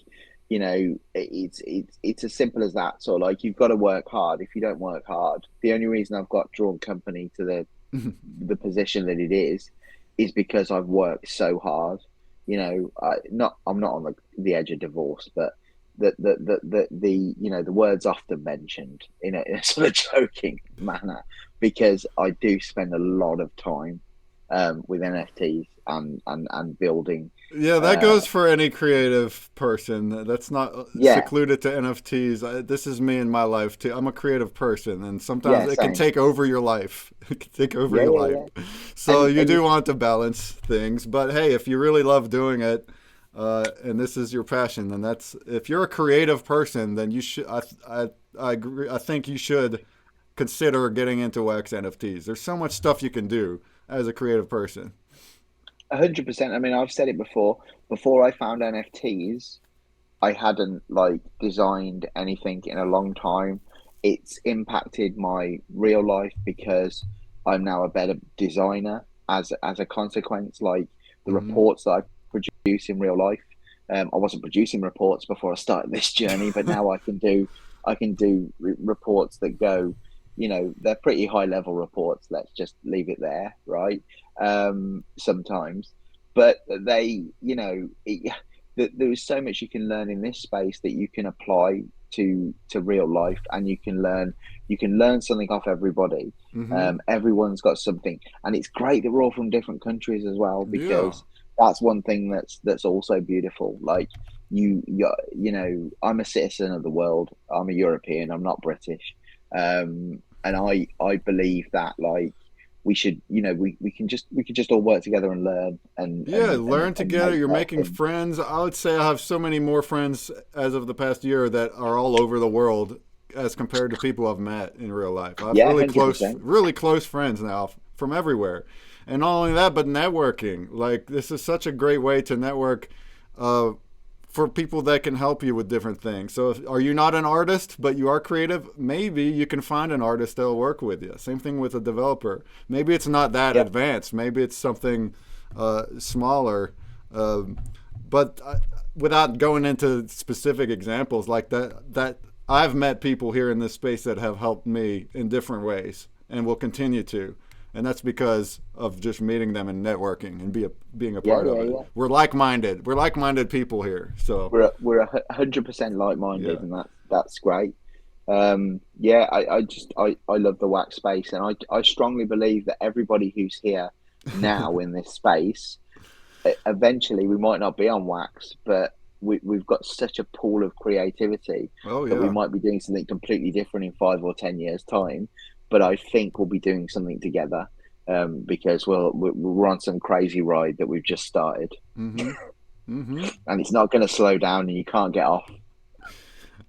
you know, it's as simple as that. So like, you've got to work hard. If you don't work hard, the only reason I've got drawn company to the position that it is because I've worked so hard. I'm not on the edge of divorce, but the words often mentioned in a sort of joking manner because I do spend a lot of time with NFTs and building. Yeah, that Uh, goes for any creative person. That's not yeah, secluded to NFTs. This is me in my life too. I'm a creative person, and sometimes yeah, it can same. take over your life. It can take over Yeah, your yeah, life. yeah. So And you do want to balance things. But hey, if you really love doing it, and this is your passion, then that's. If you're a creative person, then you should. I agree. I think you should consider getting into wax NFTs. There's so much stuff you can do as a creative person. 100%. I mean, I've said it before. Before I found NFTs, I hadn't like designed anything in a long time. it's impacted my real life because I'm now a better designer as a consequence. Like the Mm-hmm. reports that I produce in real life, I wasn't producing reports before I started this journey, but now I can do reports that go, they're pretty high level reports. Let's just leave it there, right? Sometimes, but there's so much you can learn in this space that you can apply to real life, and you can learn something off everybody. Mm-hmm. Everyone's got something, and it's great that we're all from different countries as well, Yeah. because that's one thing that's also beautiful. Like I'm a citizen of the world. I'm a European. I'm not British. And I believe that, like, we should, we can just all work together and learn and Yeah, and and, learn and together. make You're better making things. friends. I would say I have so many more friends as of the past year that are all over the world as compared to people I've met in real life. I have Yeah, 100%. really close friends now from everywhere. And not only that, but networking. Like, this is such a great way to network uh, for people that can help you with different things. So, are you not an artist, but you are creative? Maybe you can find an artist that'll work with you. Same thing with a developer. Maybe it's not that Yeah. advanced. Maybe it's something smaller. Um, but without going into specific examples like that I've met people here in this space that have helped me in different ways and will continue to. And that's because of just meeting them and networking and being a Yeah, part of yeah, it. yeah. We're like minded. We're like minded people here. So We're 100% yeah. like-minded, and that's great. Yeah, I love the wax space, and I strongly believe that everybody who's here now in this space, eventually we might not be on wax, but we've got such a pool of creativity Oh that we yeah. might be doing something completely different in 5 or 10 years' time. But I think we'll be doing something together, because we're on some crazy ride that we've just started, Mm-hmm. Mm-hmm. and it's not going to slow down, and you can't get off.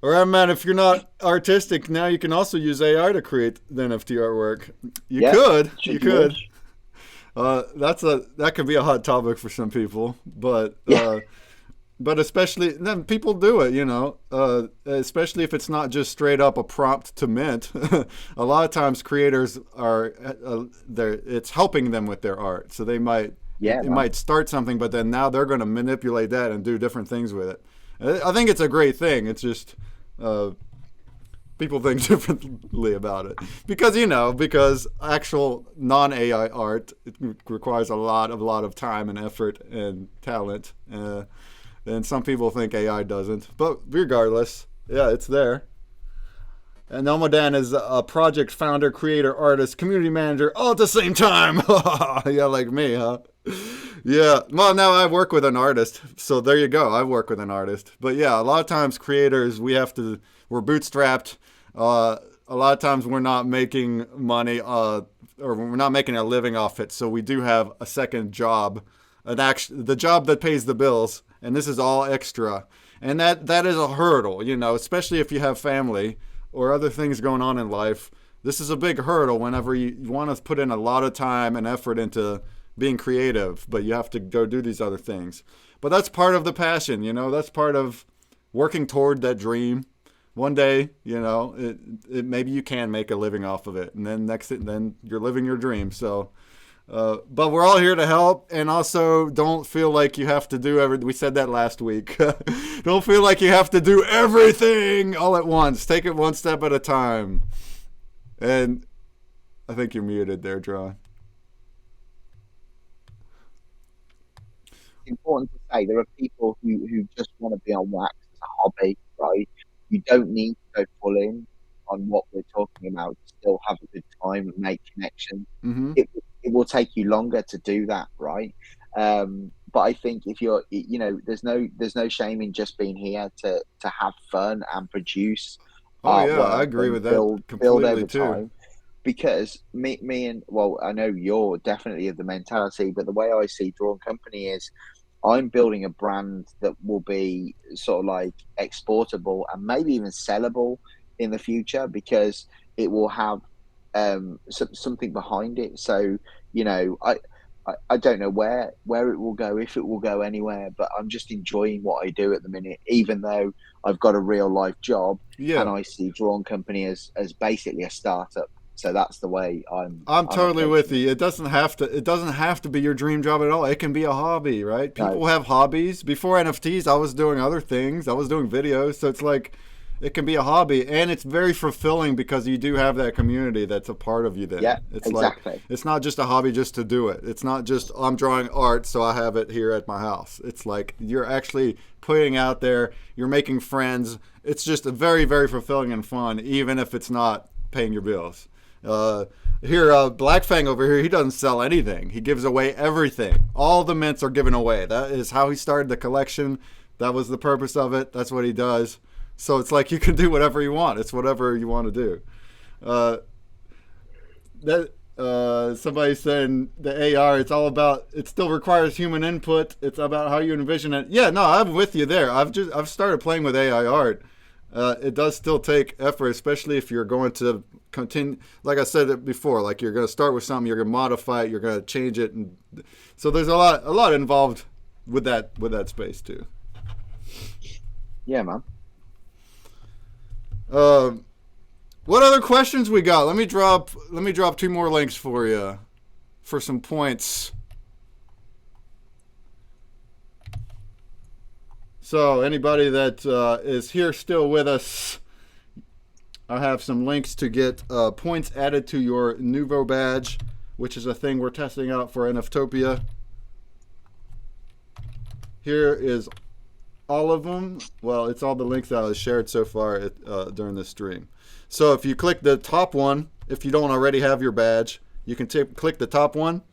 All right, man. If you're not artistic, now you can also use AI to create the NFT artwork. You Yeah, could. You should you could. wish. That could be a hot topic for some people, Yeah, but especially then people do it, especially if it's not just straight up a prompt to mint. A lot of times creators are it's helping them with their art, so yeah, it man. might start something, but then now they're going to manipulate that and do different things with it. I think it's a great thing. It's just uh, people think differently about it because actual non AI art, it requires a lot of time and effort and talent. And some people think AI doesn't, but regardless, yeah, it's there. And Elmodan is a project founder, creator, artist, community manager, all at the same time. Yeah, like me, huh? Yeah. Well, now I work with an artist, so there you go. I work with an artist. But yeah, a lot of times creators, we're bootstrapped. A lot of times we're not making money, or we're not making a living off it. So we do have a second job, the job that pays the bills, and this is all extra. And that is a hurdle, especially if you have family or other things going on in life. This is a big hurdle whenever you want to put in a lot of time and effort into being creative, but you have to go do these other things. But that's part of the passion, that's part of working toward that dream. One day, maybe you can make a living off of it, and then you're living your dream. So, but we're all here to help, and also don't feel like you have to do everything. We said that last week. Don't feel like you have to do everything all at once. Take it one step at a time. And I think you're muted there, John. It's important to say there are people who just want to be on wax as a hobby, right? You don't need to go full in on what we're talking about to still have a good time and make connections. Mm-hmm. It will take you longer to do that, right? But I think if you're, there's no shame in just being here to have fun and produce Oh yeah, I artwork agree and with that build completely over too. time. Because and well, I know you're definitely of the mentality, but the way I see Drawn Company is I'm building a brand that will be sort of like exportable and maybe even sellable in the future, because it will have something behind it. So, you know, I I don't know where it will go, if it will go anywhere, but I'm just enjoying what I do at the minute, even though I've got a real life job, and Yeah. I see Drawn Company as basically a startup. So that's the way I'm I'm totally with approaching it. you. It doesn't have to be your dream job at all. It can be a hobby, right? No, People have hobbies. Before NFTs, I was doing other things. I was doing videos. So it's like it can be a hobby, and it's very fulfilling because you do have that community that's a part of you then. yeah, It's like exactly. it's not just a hobby just to do it. It's not just I'm drawing art so I have it here at my house. It's like you're actually putting out there, you're making friends. It's just a very, very fulfilling and fun, even if it's not paying your bills. Uh, Black Fang over here, he doesn't sell anything. He gives away everything. All the mints are given away. That is how he started the collection. That was the purpose of it. That's what he does. So it's like you can do whatever you want. It's whatever you want to do. Uh, Somebody's saying the AR. It's all about. It still requires human input. It's about how you envision it. Yeah, no, I'm with you there. I've started playing with AI art. It does still take effort, especially if you're going to continue. Like I said it before, like you're going to start with something, you're going to modify it, you're going to change it, and so there's a lot involved with that space too. Yeah, man. What other questions we got? Let me drop 2 more links for you for some points. So anybody that is here still with us, I have some links to get points added to your Nuvo badge, which is a thing we're testing out for NFTOPIA. Here is all of them. Well, it's all the links that I shared so far during this stream. So if you click the top one, if you don't already have your badge, you can click the top one,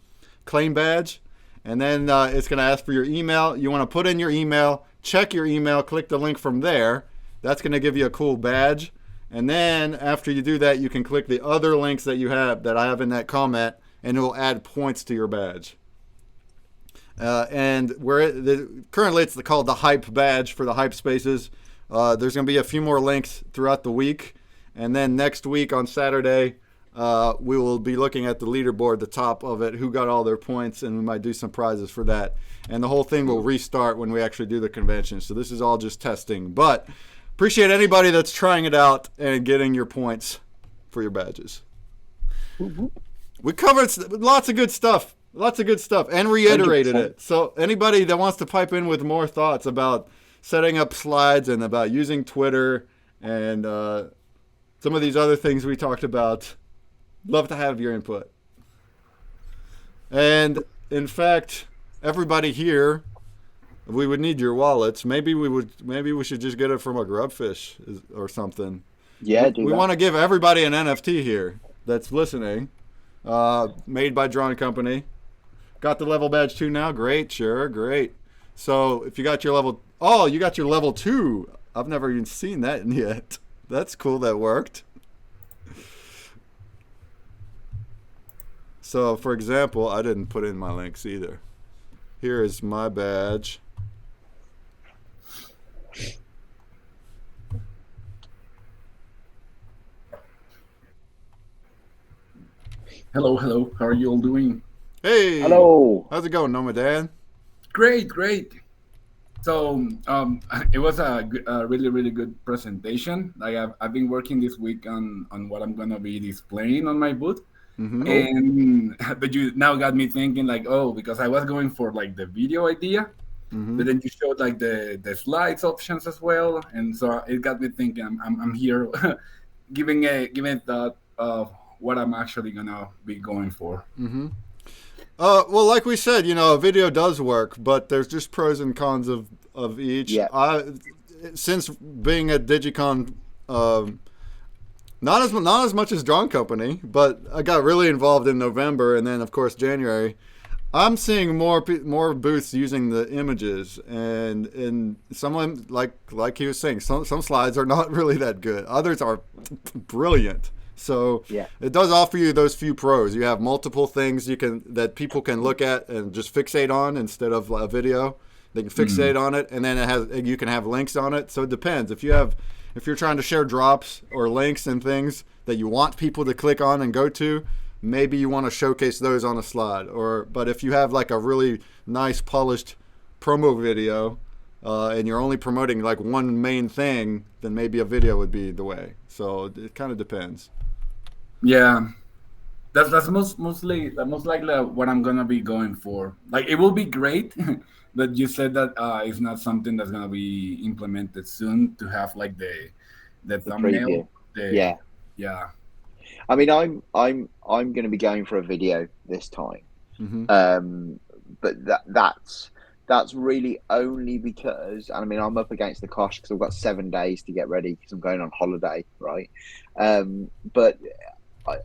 claim badge, and then it's going to ask for your email. You want to put in your email, check your email, click the link from there. That's going to give you a cool badge. And then after you do that, you can click the other links that I have in that comment, and it will add points to your badge. And currently it's called the Hype badge for the Hype spaces. There's going to be a few more links throughout the week. And then next week on Saturday, we will be looking at the leaderboard, the top of it, who got all their points, and we might do some prizes for that. And the whole thing will restart when we actually do the convention. So this is all just testing. But appreciate anybody that's trying it out and getting your points for your badges. We covered lots of good stuff. And reiterated 100%. it. So anybody that wants to pipe in with more thoughts about setting up slides and about using Twitter and some of these other things we talked about, love to have your input. And in fact, everybody here, we would need your wallets. Maybe we should just get it from a Grubfish or something. Yeah, We want to give everybody an NFT here that's listening. Made by Drawn Company. Got the level badge 2 now? Great, sure, great. So if you got your level 2. I've never even seen that yet. That's cool, that worked. So for example, I didn't put in my links either. Here is my badge. Hello. How are you all doing? Hey! Hello. How's it going, Nomadan? Great. So it was a really, really good presentation. I've been working this week on what I'm gonna be displaying on my booth, and but you now got me thinking like, because I was going for like the video idea, but then you showed like the slides options as well, and so it got me thinking. I'm here giving a thought of what I'm actually gonna be going for. Well, like we said, a video does work, but there's just pros and cons of each. Yeah. Since being at Digicon, not as much as Drawn Company, but I got really involved in November, and then of course January. I'm seeing more booths using the images, and someone like he was saying, some slides are not really that good. Others are brilliant. So Yeah. it does offer you those few pros. You have multiple things that people can look at and just fixate on instead of a video. They can fixate on it, and then you can have links on it. So it depends. If you're trying to share drops or links and things that you want people to click on and go to, maybe you want to showcase those on a slide. But if you have like a really nice polished promo video, and you're only promoting like one main thing, then maybe a video would be the way. So it kind of depends. Yeah, that's most likely what I'm gonna be going for. Like, it will be great that you said that it's not something that's gonna be implemented soon to have like the thumbnail. Preview. Yeah. Yeah. I mean, I'm going to be going for a video this time, but that's really only because, I mean, I'm up against the cosh because I've got 7 days to get ready because I'm going on holiday, right? But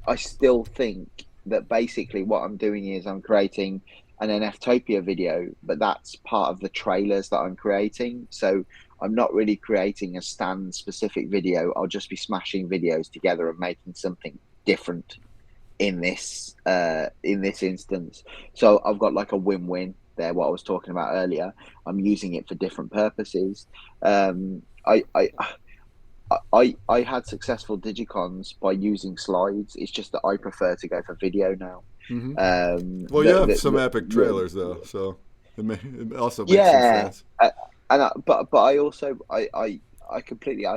I still think that basically what I'm doing is I'm creating an NFTOPIA video, but that's part of the trailers that I'm creating. So I'm not really creating a stand specific video. I'll just be smashing videos together and making something different in this instance. So I've got like a win-win there, what I was talking about earlier. I'm using it for different purposes. I had successful digicons by using slides. It's just that I prefer to go for video now. Well, you have some epic trailers though, so it also makes some sense. But I also I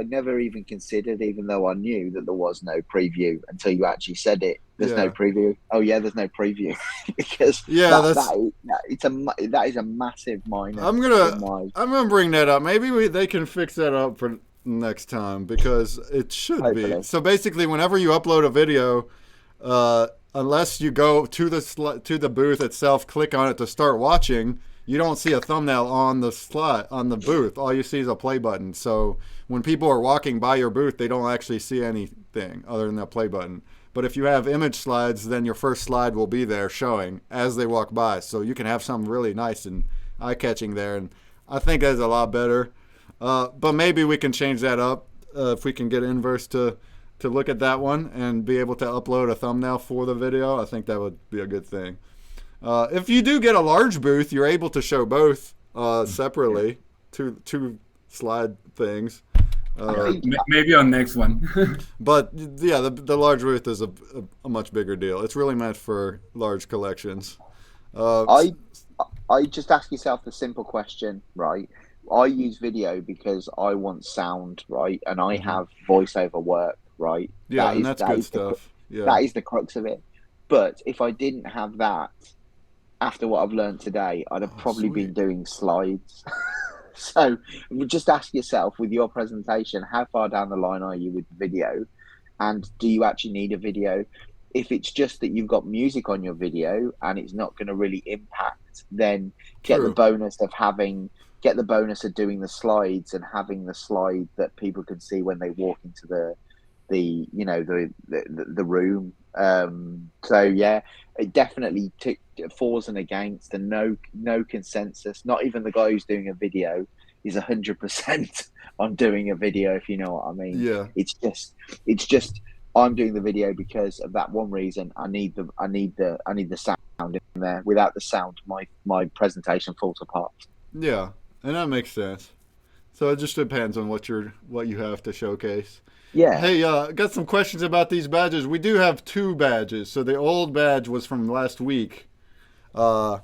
never even considered, even though I knew that there was no preview until you actually said it. There's no preview. Oh yeah, there's no preview because that is a massive minus. I'm gonna bring that up. Maybe they can fix that up for next time because it should be. So basically, whenever you upload a video, unless you go to the booth itself, click on it to start watching, you don't see a thumbnail on the slot on the booth. All you see is a play button. So when people are walking by your booth, they don't actually see anything other than the play button. But if you have image slides, then your first slide will be there showing as they walk by. So you can have something really nice and eye-catching there. And I think that's a lot better. But maybe we can change that up if we can get Inverse to look at that one and be able to upload a thumbnail for the video. I think that would be a good thing. If you do get a large booth, you're able to show both separately, two slide things. Maybe on next one. But yeah, the large booth is a much bigger deal. It's really meant for large collections. I just ask yourself the simple question, right? I use video because I want sound, right? And I have voiceover work, right? Yeah, that's good stuff. Yeah. That is the crux of it. But if I didn't have that, after what I've learned today, I'd have probably been doing slides. So just ask yourself with your presentation, how far down the line are you with video? And do you actually need a video? If it's just that you've got music on your video and it's not going to really impact, then get the bonus of doing the slides and having the slide that people can see when they walk into the room. So yeah, it definitely falls and against, and no consensus. Not even the guy who's doing a video is 100% on doing a video, if you know what I mean. Yeah, it's just I'm doing the video because of that one reason. I need the sound in there. Without the sound, my presentation falls apart. Yeah, and that makes sense. So it just depends on what you have to showcase. Yeah. Hey, got some questions about these badges. We do have 2 badges. So the old badge was from last week, and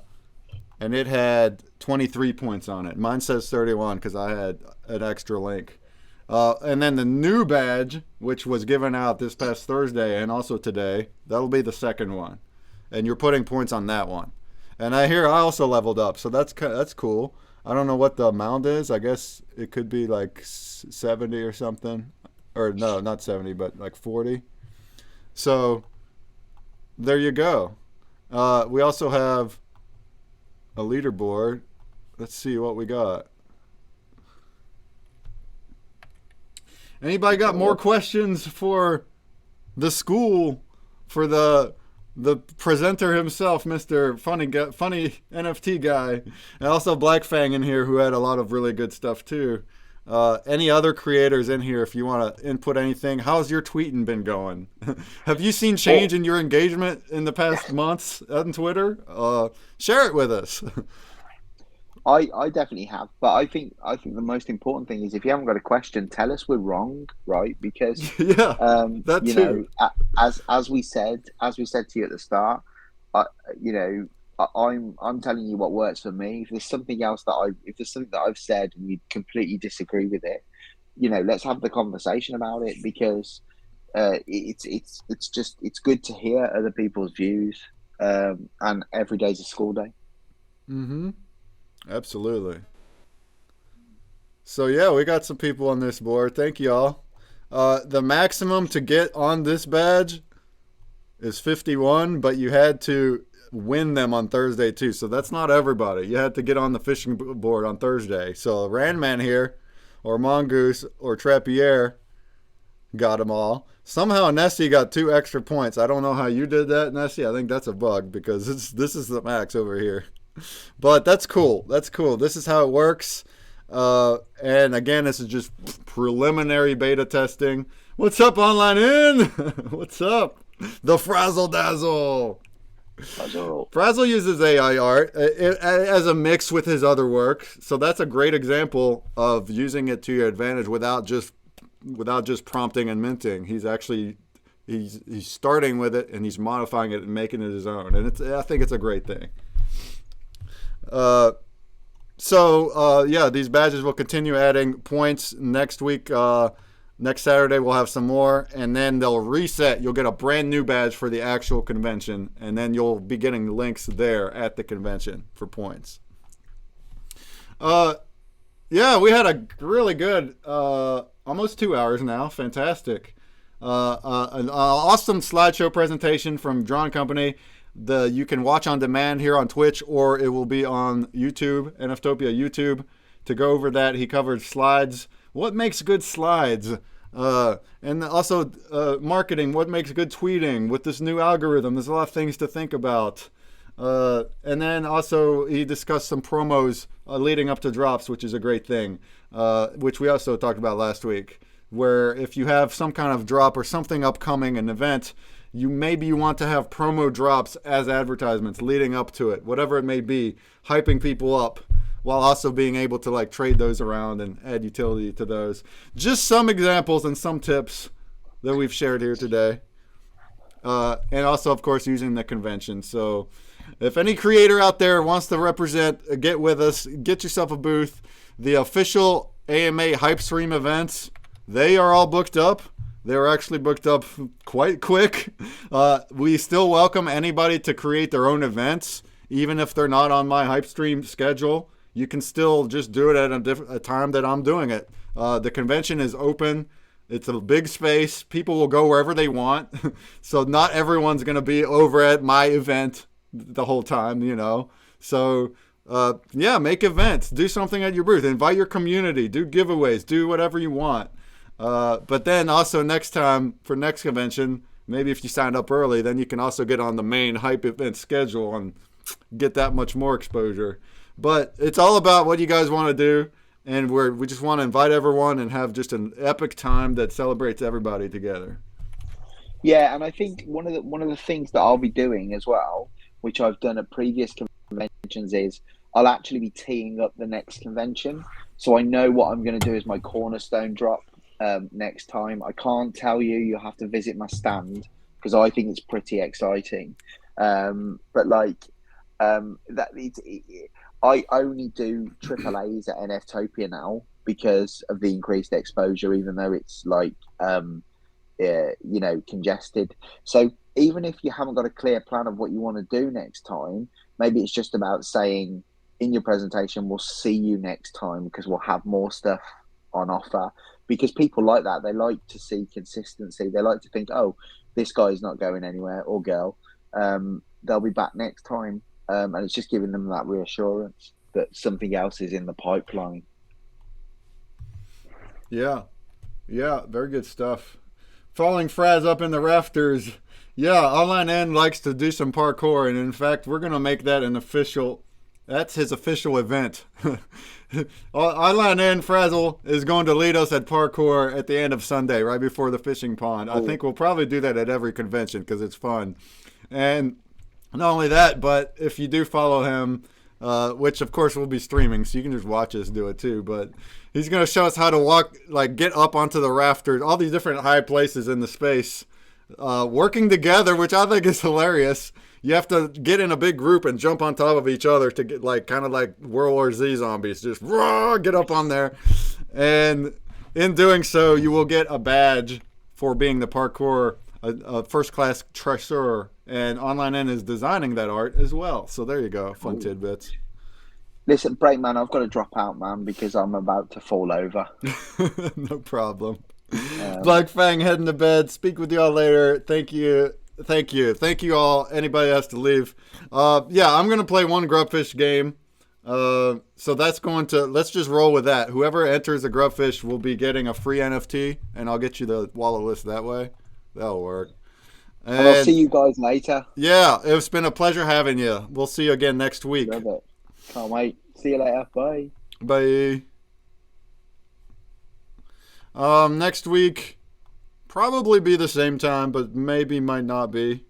it had 23 points on it. Mine says 31 because I had an extra link. And then the new badge, which was given out this past Thursday and also today, that'll be the second one. And you're putting points on that one. And I also leveled up, so that's cool. I don't know what the amount is. I guess it could be like 70 or something. Or no, not 70, but like 40. So there you go. We also have a leaderboard. Let's see what we got. Anybody got more questions for the school, for the presenter himself, Mr. Funny NFT guy, and also Black Fang in here, who had a lot of really good stuff too. Any other creators in here, if you want to input anything? How's your tweeting been going? Have you seen change in your engagement in the past months on Twitter? Share it with us. I definitely have, but I think the most important thing is if you haven't got a question, tell us we're wrong, right? Because Yeah, that you too. know, as we said to you at the start, I, you know, I'm telling you what works for me. If there's something that I've said and you completely disagree with it, let's have the conversation about it because it's good to hear other people's views. And every day's a school day. Mm-hmm. Absolutely. So yeah, we got some people on this board. Thank y'all. The maximum to get on this badge is 51, but you had to win them on Thursday too. So that's not everybody. You had to get on the fishing board on Thursday. So Randman here, or Mongoose, or Trappier got them all. Somehow Nessie got 2 extra points. I don't know how you did that, Nessie. I think that's a bug because this is the max over here. But that's cool. That's cool. This is how it works. And again, this is just preliminary beta testing. What's up, Online In? What's up? The Frazzle Dazzle. Frazzle uses AI art as a mix with his other work. So that's a great example of using it to your advantage without just prompting and minting. He's actually he's starting with it and he's modifying it and making it his own. And I think it's a great thing. These badges will continue adding points next week. Next Saturday we'll have some more, and then they'll reset. You'll get a brand new badge for the actual convention, and then you'll be getting links there at the convention for points. We had a really good, almost 2 hours now. Fantastic. An awesome slideshow presentation from Drawn Company. You can watch on demand here on Twitch, or it will be on YouTube, NFTOPIA YouTube. To go over that, he covered slides. What makes good slides? And also marketing. What makes good tweeting with this new algorithm? There's a lot of things to think about. And then also he discussed some promos leading up to drops, which is a great thing, which we also talked about last week, where if you have some kind of drop or something upcoming, an event, you want to have promo drops as advertisements leading up to it, whatever it may be, hyping people up while also being able to like trade those around and add utility to those. Just some examples and some tips that we've shared here today. And also, of course, using the convention. So if any creator out there wants to represent, get with us, get yourself a booth. The official AMA Hype Stream events, they are all booked up. They're actually booked up quite quick. We still welcome anybody to create their own events, even if they're not on my Hype Stream schedule. You can still just do it at a time that I'm doing it. The convention is open. It's a big space. People will go wherever they want. So not everyone's going to be over at my event the whole time, So, make events. Do something at your booth. Invite your community. Do giveaways. Do whatever you want. But then also next time for next convention, maybe if you signed up early, then you can also get on the main hype event schedule and get that much more exposure. But it's all about what you guys want to do, and we just want to invite everyone and have just an epic time that celebrates everybody together. Yeah, and I think one of the things that I'll be doing as well, which I've done at previous conventions, is I'll actually be teeing up the next convention, so I know what I'm going to do as my cornerstone drop. Next time. I can't tell you. You'll have to visit my stand because I think it's pretty exciting. I only do AAAs at NFTOPIA now because of the increased exposure, even though it's congested. So even if you haven't got a clear plan of what you want to do next time, maybe it's just about saying in your presentation, we'll see you next time because we'll have more stuff on offer. Because people like that, they like to see consistency. They like to think, oh, this guy's not going anywhere, or girl. They'll be back next time. And it's just giving them that reassurance that something else is in the pipeline. Yeah, very good stuff. Falling Fraz up in the rafters. Yeah, Online N likes to do some parkour, and in fact, we're going to make that an official... That's his official event. Online N Frazzle is going to lead us at parkour at the end of Sunday, right before the fishing pond. I think we'll probably do that at every convention because it's fun. And not only that, but if you do follow him, which of course we'll be streaming, so you can just watch us do it too. But he's going to show us how to walk, like get up onto the rafters, all these different high places in the space, working together, which I think is hilarious. You have to get in a big group and jump on top of each other to get like kind of like World War Z zombies. Just get up on there. And in doing so, you will get a badge for being the parkour a first-class tresseur. And Online N is designing that art as well. So there you go. Fun tidbits. Listen, Breakman, I've got to drop out, man, because I'm about to fall over. No problem. Black Fang heading to bed. Speak with y'all later. Thank you. Thank you all. Anybody has to leave. Yeah, I'm going to play one Grubfish game. So that's going to, let's just roll with that. Whoever enters the Grubfish will be getting a free NFT, and I'll get you the wallet list that way. That'll work. And I'll see you guys later. Yeah, it's been a pleasure having you. We'll see you again next week. Love it. Can't wait. See you later. Bye. Bye. Next week, probably be the same time, but maybe might not be.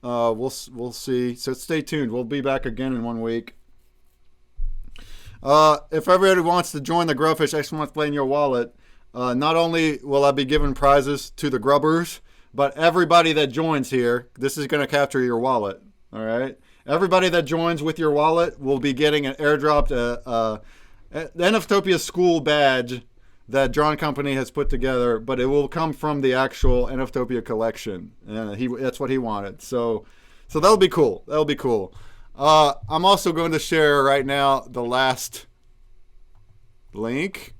We'll see. So stay tuned. We'll be back again in 1 week. If everybody wants to join the Grubfish X Month Play in Your Wallet, not only will I be giving prizes to the grubbers, but everybody that joins here, this is going to capture your wallet. All right. Everybody that joins with your wallet will be getting an airdropped the NFTOPIA school badge that Drawn Company has put together, but it will come from the actual NFTOPIA collection. That's what he wanted. So that'll be cool. That'll be cool. I'm also going to share right now the last link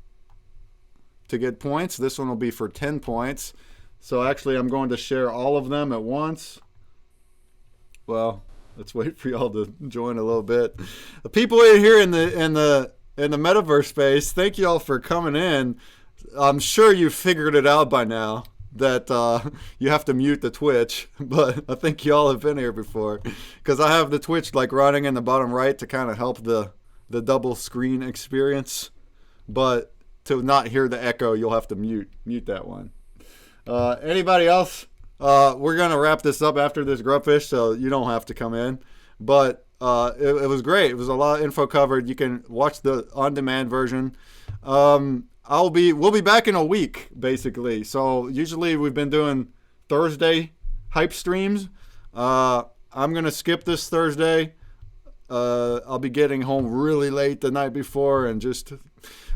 to get points. This one will be for 10 points. So actually, I'm going to share all of them at once. Well, let's wait for y'all to join a little bit. The people in here in the metaverse space, thank y'all for coming in. I'm sure you figured it out by now that you have to mute the Twitch, but I think y'all have been here before because I have the Twitch like running in the bottom right to kind of help the double screen experience. But to not hear the echo, you'll have to mute that one. Anybody else? We're gonna wrap this up after this Grubfish, so you don't have to come in. But it was great. It was a lot of info covered. You can watch the on-demand version. We'll be back in a week, basically. So usually we've been doing Thursday hype streams. I'm gonna skip this Thursday. I'll be getting home really late the night before, and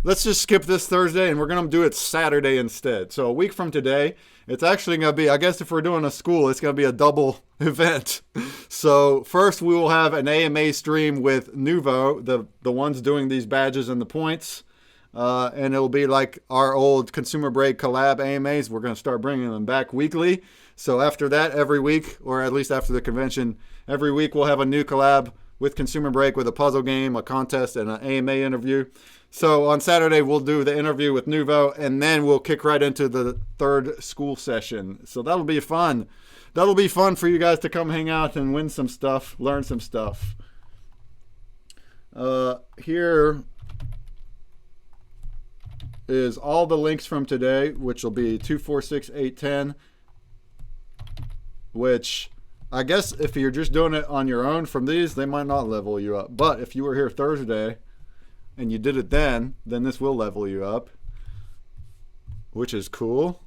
let's just skip this Thursday, and we're gonna do it Saturday instead. So a week from today, it's actually gonna be, I guess if we're doing a school, it's gonna be a double event. So first we will have an AMA stream with Nuvo, the ones doing these badges and the points. And it'll be like our old Consumer Break collab AMAs. We're going to start bringing them back weekly. So after that, every week, or at least after the convention, every week we'll have a new collab with Consumer Break with a puzzle game, a contest, and an AMA interview. So on Saturday, we'll do the interview with Nuvo, and then we'll kick right into the third school session. So that'll be fun. That'll be fun for you guys to come hang out and win some stuff, learn some stuff. Here is all the links from today, which will be 246810, which I guess if you're just doing it on your own from these, they might not level you up. But if you were here Thursday and you did it then this will level you up, which is cool.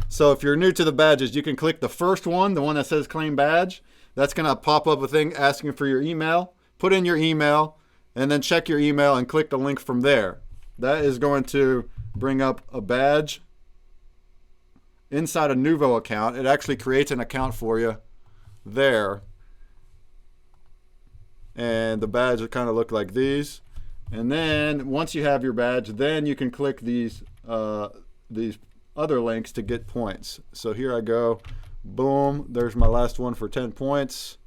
So if you're new to the badges, you can click the first one, the one that says claim badge. That's going to pop up a thing asking for your email. Put in your email, and then check your email and click the link from there. That is going to bring up a badge inside a Nuvo account. It actually creates an account for you there. And the badge will kind of look like these. And then once you have your badge, then you can click these other links to get points. So here I go. Boom. There's my last one for 10 points.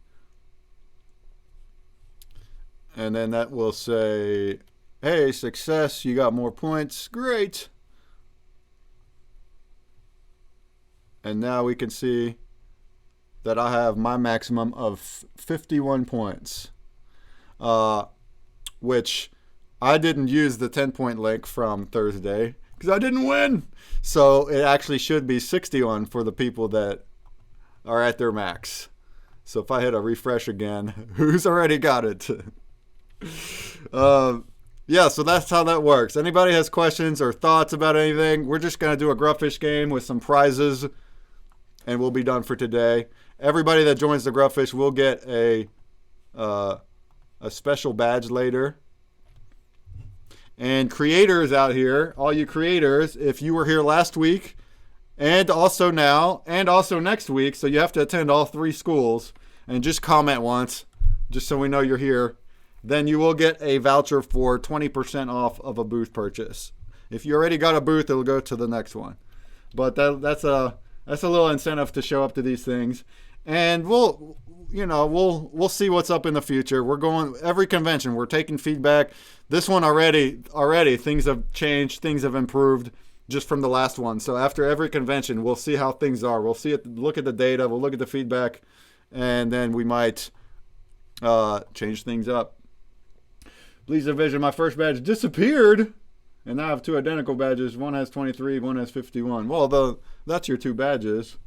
And then that will say, hey, success, you got more points. Great. And now we can see that I have my maximum of 51 points, which I didn't use the 10-point link from Thursday because I didn't win. So it actually should be 61 for the people that are at their max. So if I hit a refresh again, who's already got it? Yeah, so that's how that works. Anybody has questions or thoughts about anything, we're just going to do a Grubfish game with some prizes, and we'll be done for today. Everybody that joins the Grubfish will get a special badge later. And creators out here, all you creators, if you were here last week, and also now, and also next week, so you have to attend all 3 schools, and just comment once, just so we know you're here, then you will get a voucher for 20% off of a booth purchase. If you already got a booth, it'll go to the next one. But that's a little incentive to show up to these things, and we'll see what's up in the future. We're going every convention. We're taking feedback. This one already things have changed, things have improved just from the last one. So after every convention, we'll see how things are. We'll see it, look at the data, we'll look at the feedback, and then we might change things up. Please Division, my first badge disappeared, and now I have 2 identical badges. One has 23, one has 51. Well, that's your 2 badges.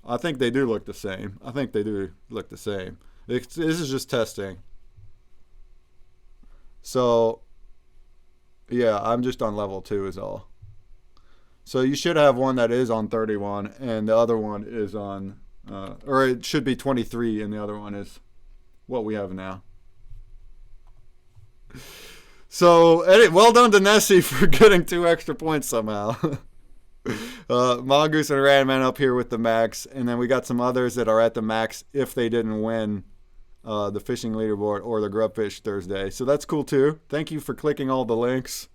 I think they do look the same. This is just testing. So, yeah, I'm just on level 2 is all. So you should have one that is on 31, and the other one is on, or it should be 23, and the other one is what we have now. So, well done to Nessie for getting 2 extra points somehow. Mongoose and Radman up here with the max, and then we got some others that are at the max if they didn't win the fishing leaderboard or the Grubfish Thursday. So that's cool too. Thank you for clicking all the links.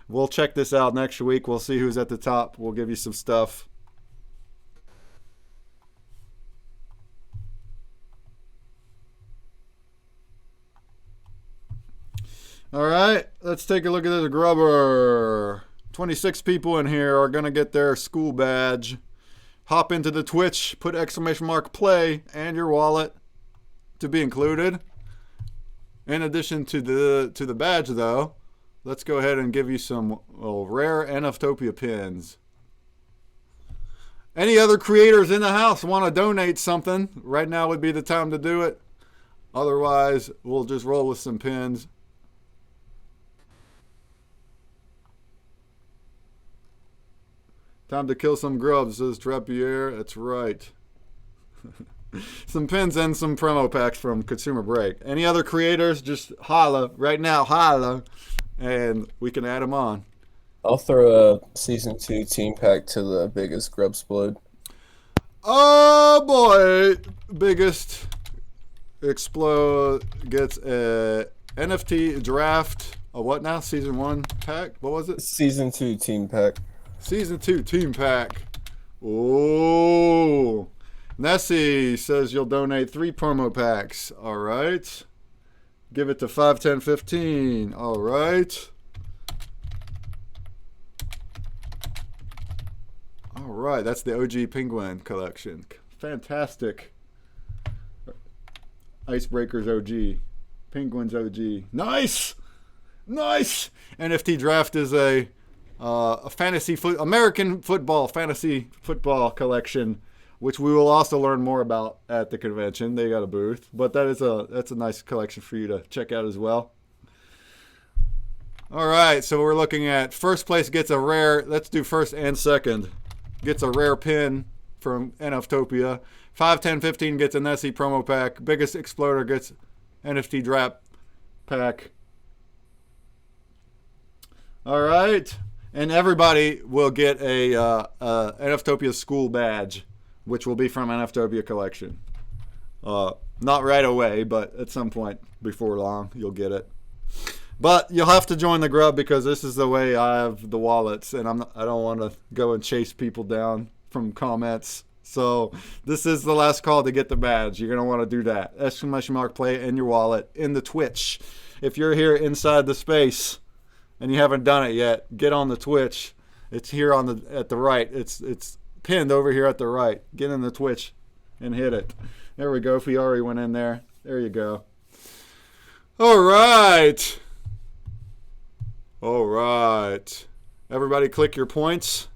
We'll check this out next week. We'll see who's at the top. We'll give you some stuff. All right, let's take a look at this grubber. 26 people in here are going to get their school badge. Hop into the Twitch, put ! play and your wallet to be included. In addition to the badge, though, let's go ahead and give you some rare NFTOPIA pins. Any other creators in the house want to donate something? Right now would be the time to do it. Otherwise, we'll just roll with some pins. Time to kill some grubs, says Trappier. That's right. Some pins and some promo packs from Consumer Break. Any other creators, just holla. Right now, holla. And we can add them on. I'll throw a Season 2 team pack to the biggest grub explode. Oh, boy. Biggest explode gets a NFT draft. A what now? Season 1 pack? What was it? Season 2 team pack. Season 2 team pack. Oh. Nessie says you'll donate 3 promo packs. All right. Give it to 5, 10, 15. All right. All right. That's the OG Penguin collection. Fantastic. Icebreakers OG. Penguins OG. Nice. Nice. NFT draft is a American football fantasy football collection, which we will also learn more about at the convention. They got a booth, but that's a nice collection for you to check out as well. All right, so we're looking at first place gets a rare. Let's do first and second. Gets a rare pin from NFTOPIA. 5, 10, 15 gets a Nessie promo pack. Biggest exploder gets NFT draft pack. All right. And everybody will get a NFTOPIA school badge, which will be from NFTOPIA collection. Not right away, but at some point before long, you'll get it. But you'll have to join the grub because this is the way I have the wallets, and I don't want to go and chase people down from comments. So this is the last call to get the badge. You're going to want to do that. ! Play in your wallet in the Twitch. If you're here inside the space and you haven't done it yet, get on the Twitch. It's here at the right. It's pinned over here at the right. Get in the Twitch and hit it. There we go. Fiore went in there. There you go. All right. All right. Everybody click your points.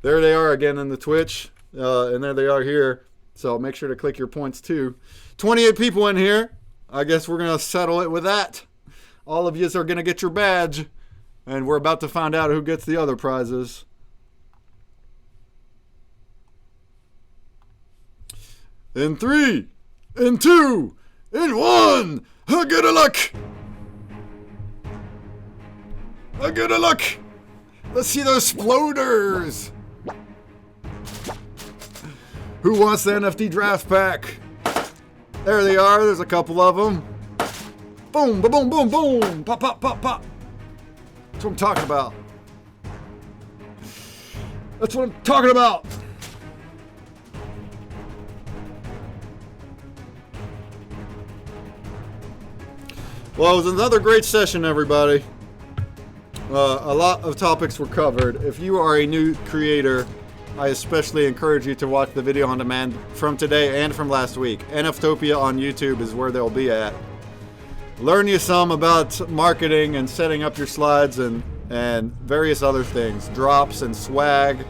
There they are again in the Twitch. And there they are here. So make sure to click your points too. 28 people in here. I guess we're going to settle it with that. All of you are going to get your badge. And we're about to find out who gets the other prizes. In 3, in 2, in 1. Good luck. Good luck. Let's see those sploders. Who wants the NFT draft pack? There they are. There's a couple of them. Boom, boom, boom, boom. Pop, pop, pop, pop. That's what I'm talking about. That's what I'm talking about. Well, it was another great session, everybody. A lot of topics were covered. If you are a new creator, I especially encourage you to watch the video on demand from today and from last week. NFTOPIA on YouTube is where they'll be at. Learn you some about marketing and setting up your slides and various other things. Drops and swag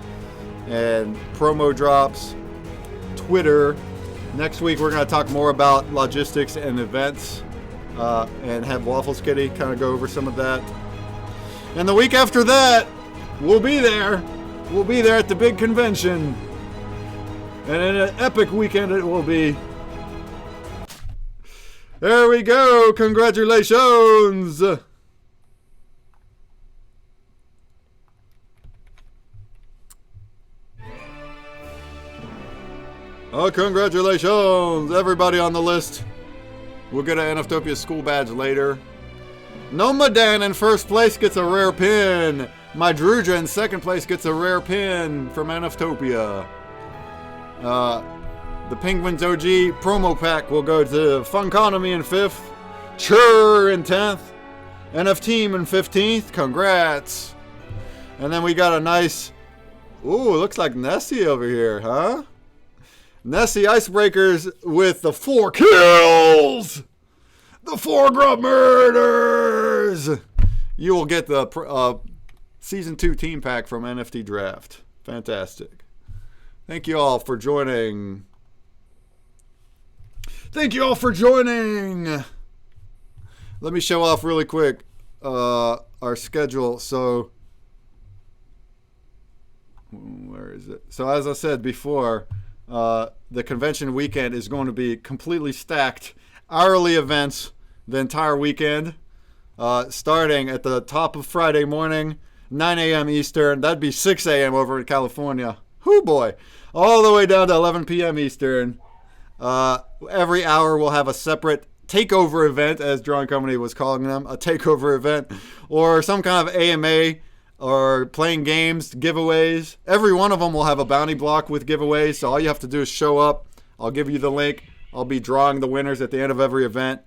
and promo drops. Twitter. Next week we're going to talk more about logistics and events and have Waffles Kitty kind of go over some of that. And the week after that, we'll be there. We'll be there at the big convention. And in an epic weekend it will be. There we go. Congratulations. Oh, congratulations. Everybody on the list. We'll get an NFTOPIA school badge later. Nomadan in first place gets a rare pin. My Druja in second place gets a rare pin from NFTOPIA. The Penguins OG promo pack will go to Funconomy in 5th. Chur in 10th. NF Team in 15th. Congrats. And then we got a nice... Ooh, looks like Nessie over here, huh? Nessie Icebreakers with the 4 kills. The 4 grub murders. You will get the Season 2 team pack from NFT Draft. Fantastic. Thank you all for joining. Thank you all for joining. Let me show off really quick our schedule. So, where is it? So as I said before, the convention weekend is going to be completely stacked. Hourly events the entire weekend, starting at the top of Friday morning, 9 a.m. Eastern. That'd be 6 a.m. over in California. Whoo boy. All the way down to 11 p.m. Eastern. Every hour we'll have a separate takeover event, as Drawing Company was calling them, a takeover event, or some kind of AMA, or playing games, giveaways. Every one of them will have a bounty block with giveaways, so all you have to do is show up. I'll give you the link. I'll be drawing the winners at the end of every event.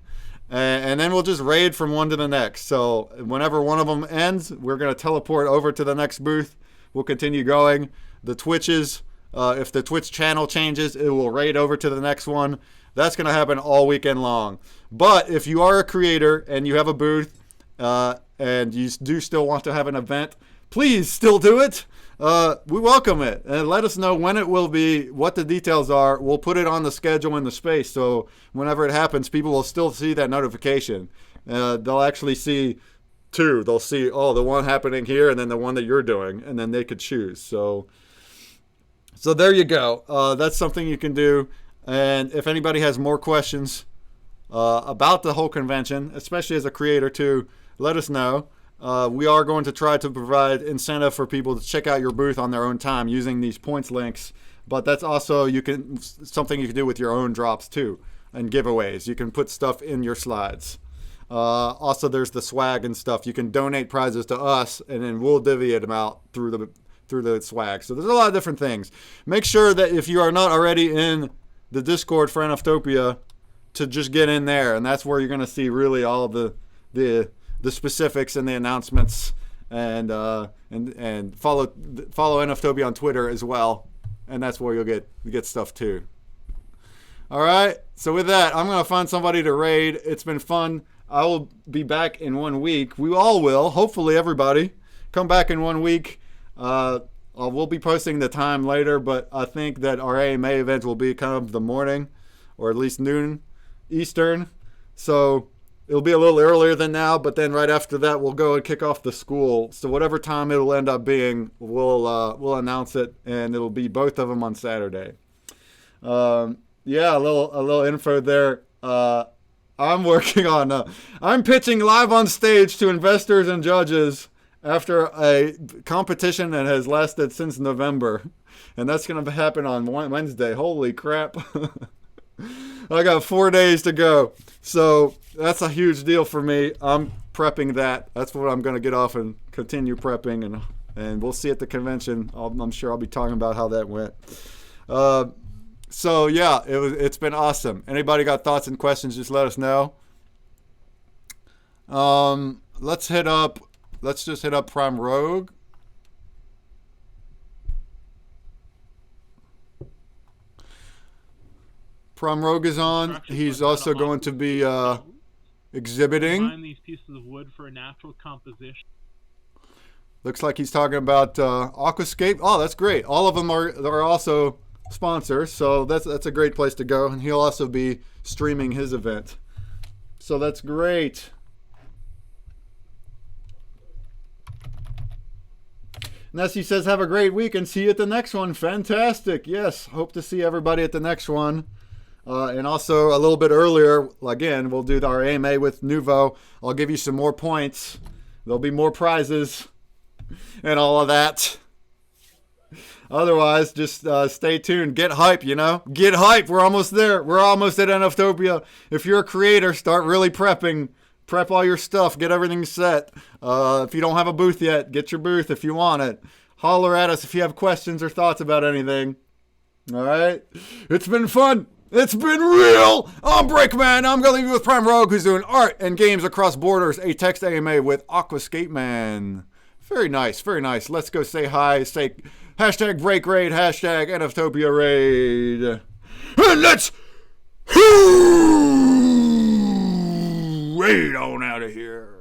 And then we'll just raid from one to the next. So whenever one of them ends, we're going to teleport over to the next booth. We'll continue going. The Twitches, if the Twitch channel changes, it will raid over to the next one. That's going to happen all weekend long. But if you are a creator and you have a booth and you do still want to have an event, please still do it. We welcome it. And let us know when it will be, what the details are. We'll put it on the schedule in the space. So whenever it happens, people will still see that notification. They'll actually see two. They'll see, oh, the one happening here and then the one that you're doing. And then they could choose. So there you go. That's something you can do. And if anybody has more questions about the whole convention, especially as a creator too, let us know. We are going to try to provide incentive for people to check out your booth on their own time using these points links. But that's also something you can do with your own drops too, and giveaways. You can put stuff in your slides. Also, there's the swag and stuff. You can donate prizes to us, and then we'll divvy them out through the swag. So there's a lot of different things. Make sure that if you are not already in the Discord for NFTOPIA, to just get in there, and that's where you're going to see really all of the specifics and the announcements, and follow NFTOPIA on Twitter as well, and that's where you'll get stuff too. All right, so with that, I'm gonna find somebody to raid. It's been fun. I will be back in 1 week. We all will. Hopefully, everybody come back in 1 week. We'll be posting the time later, but I think that our AMA event will be kind of the morning, or at least noon Eastern. So it'll be a little earlier than now, but then right after that, we'll go and kick off the school. So whatever time it'll end up being, we'll announce it, and it'll be both of them on Saturday. Yeah, a little info there. I'm working on. I'm pitching live on stage to investors and judges after a competition that has lasted since November, and that's going to happen on Wednesday. Holy crap! I got 4 days to go, so that's a huge deal for me. I'm prepping that. That's what I'm going to get off and continue prepping, and we'll see at the convention. I'm sure I'll be talking about how that went. So yeah, it's been awesome. Anybody got thoughts and questions, just let us know. Let's just hit up Prime Rogue. Prime Rogue is on. He's also going to be exhibiting. Combine these pieces of wood for a natural composition. Looks like he's talking about Aquascape. Oh, that's great. All of them are also sponsors, so that's a great place to go. And he'll also be streaming his event. So that's great. Nessie says, have a great week and see you at the next one. Fantastic. Yes, hope to see everybody at the next one. And also a little bit earlier, again, we'll do our AMA with Nuvo. I'll give you some more points. There'll be more prizes and all of that. Otherwise, just stay tuned. Get hype, Get hype. We're almost there. We're almost at NFTOPIA. If you're a creator, start really prepping. Prep all your stuff. Get everything set. If you don't have a booth yet, get your booth if you want it. Holler at us if you have questions or thoughts about anything. All right? It's been fun. It's been real. I'm Breakman. I'm going to leave you with Prime Rogue, who's doing art and games across borders. A text AMA with Aquascape Man. Very nice. Very nice. Let's go say hi. Say hashtag break raid. Hashtag NFTOPIA raid. And let's raid on out of here.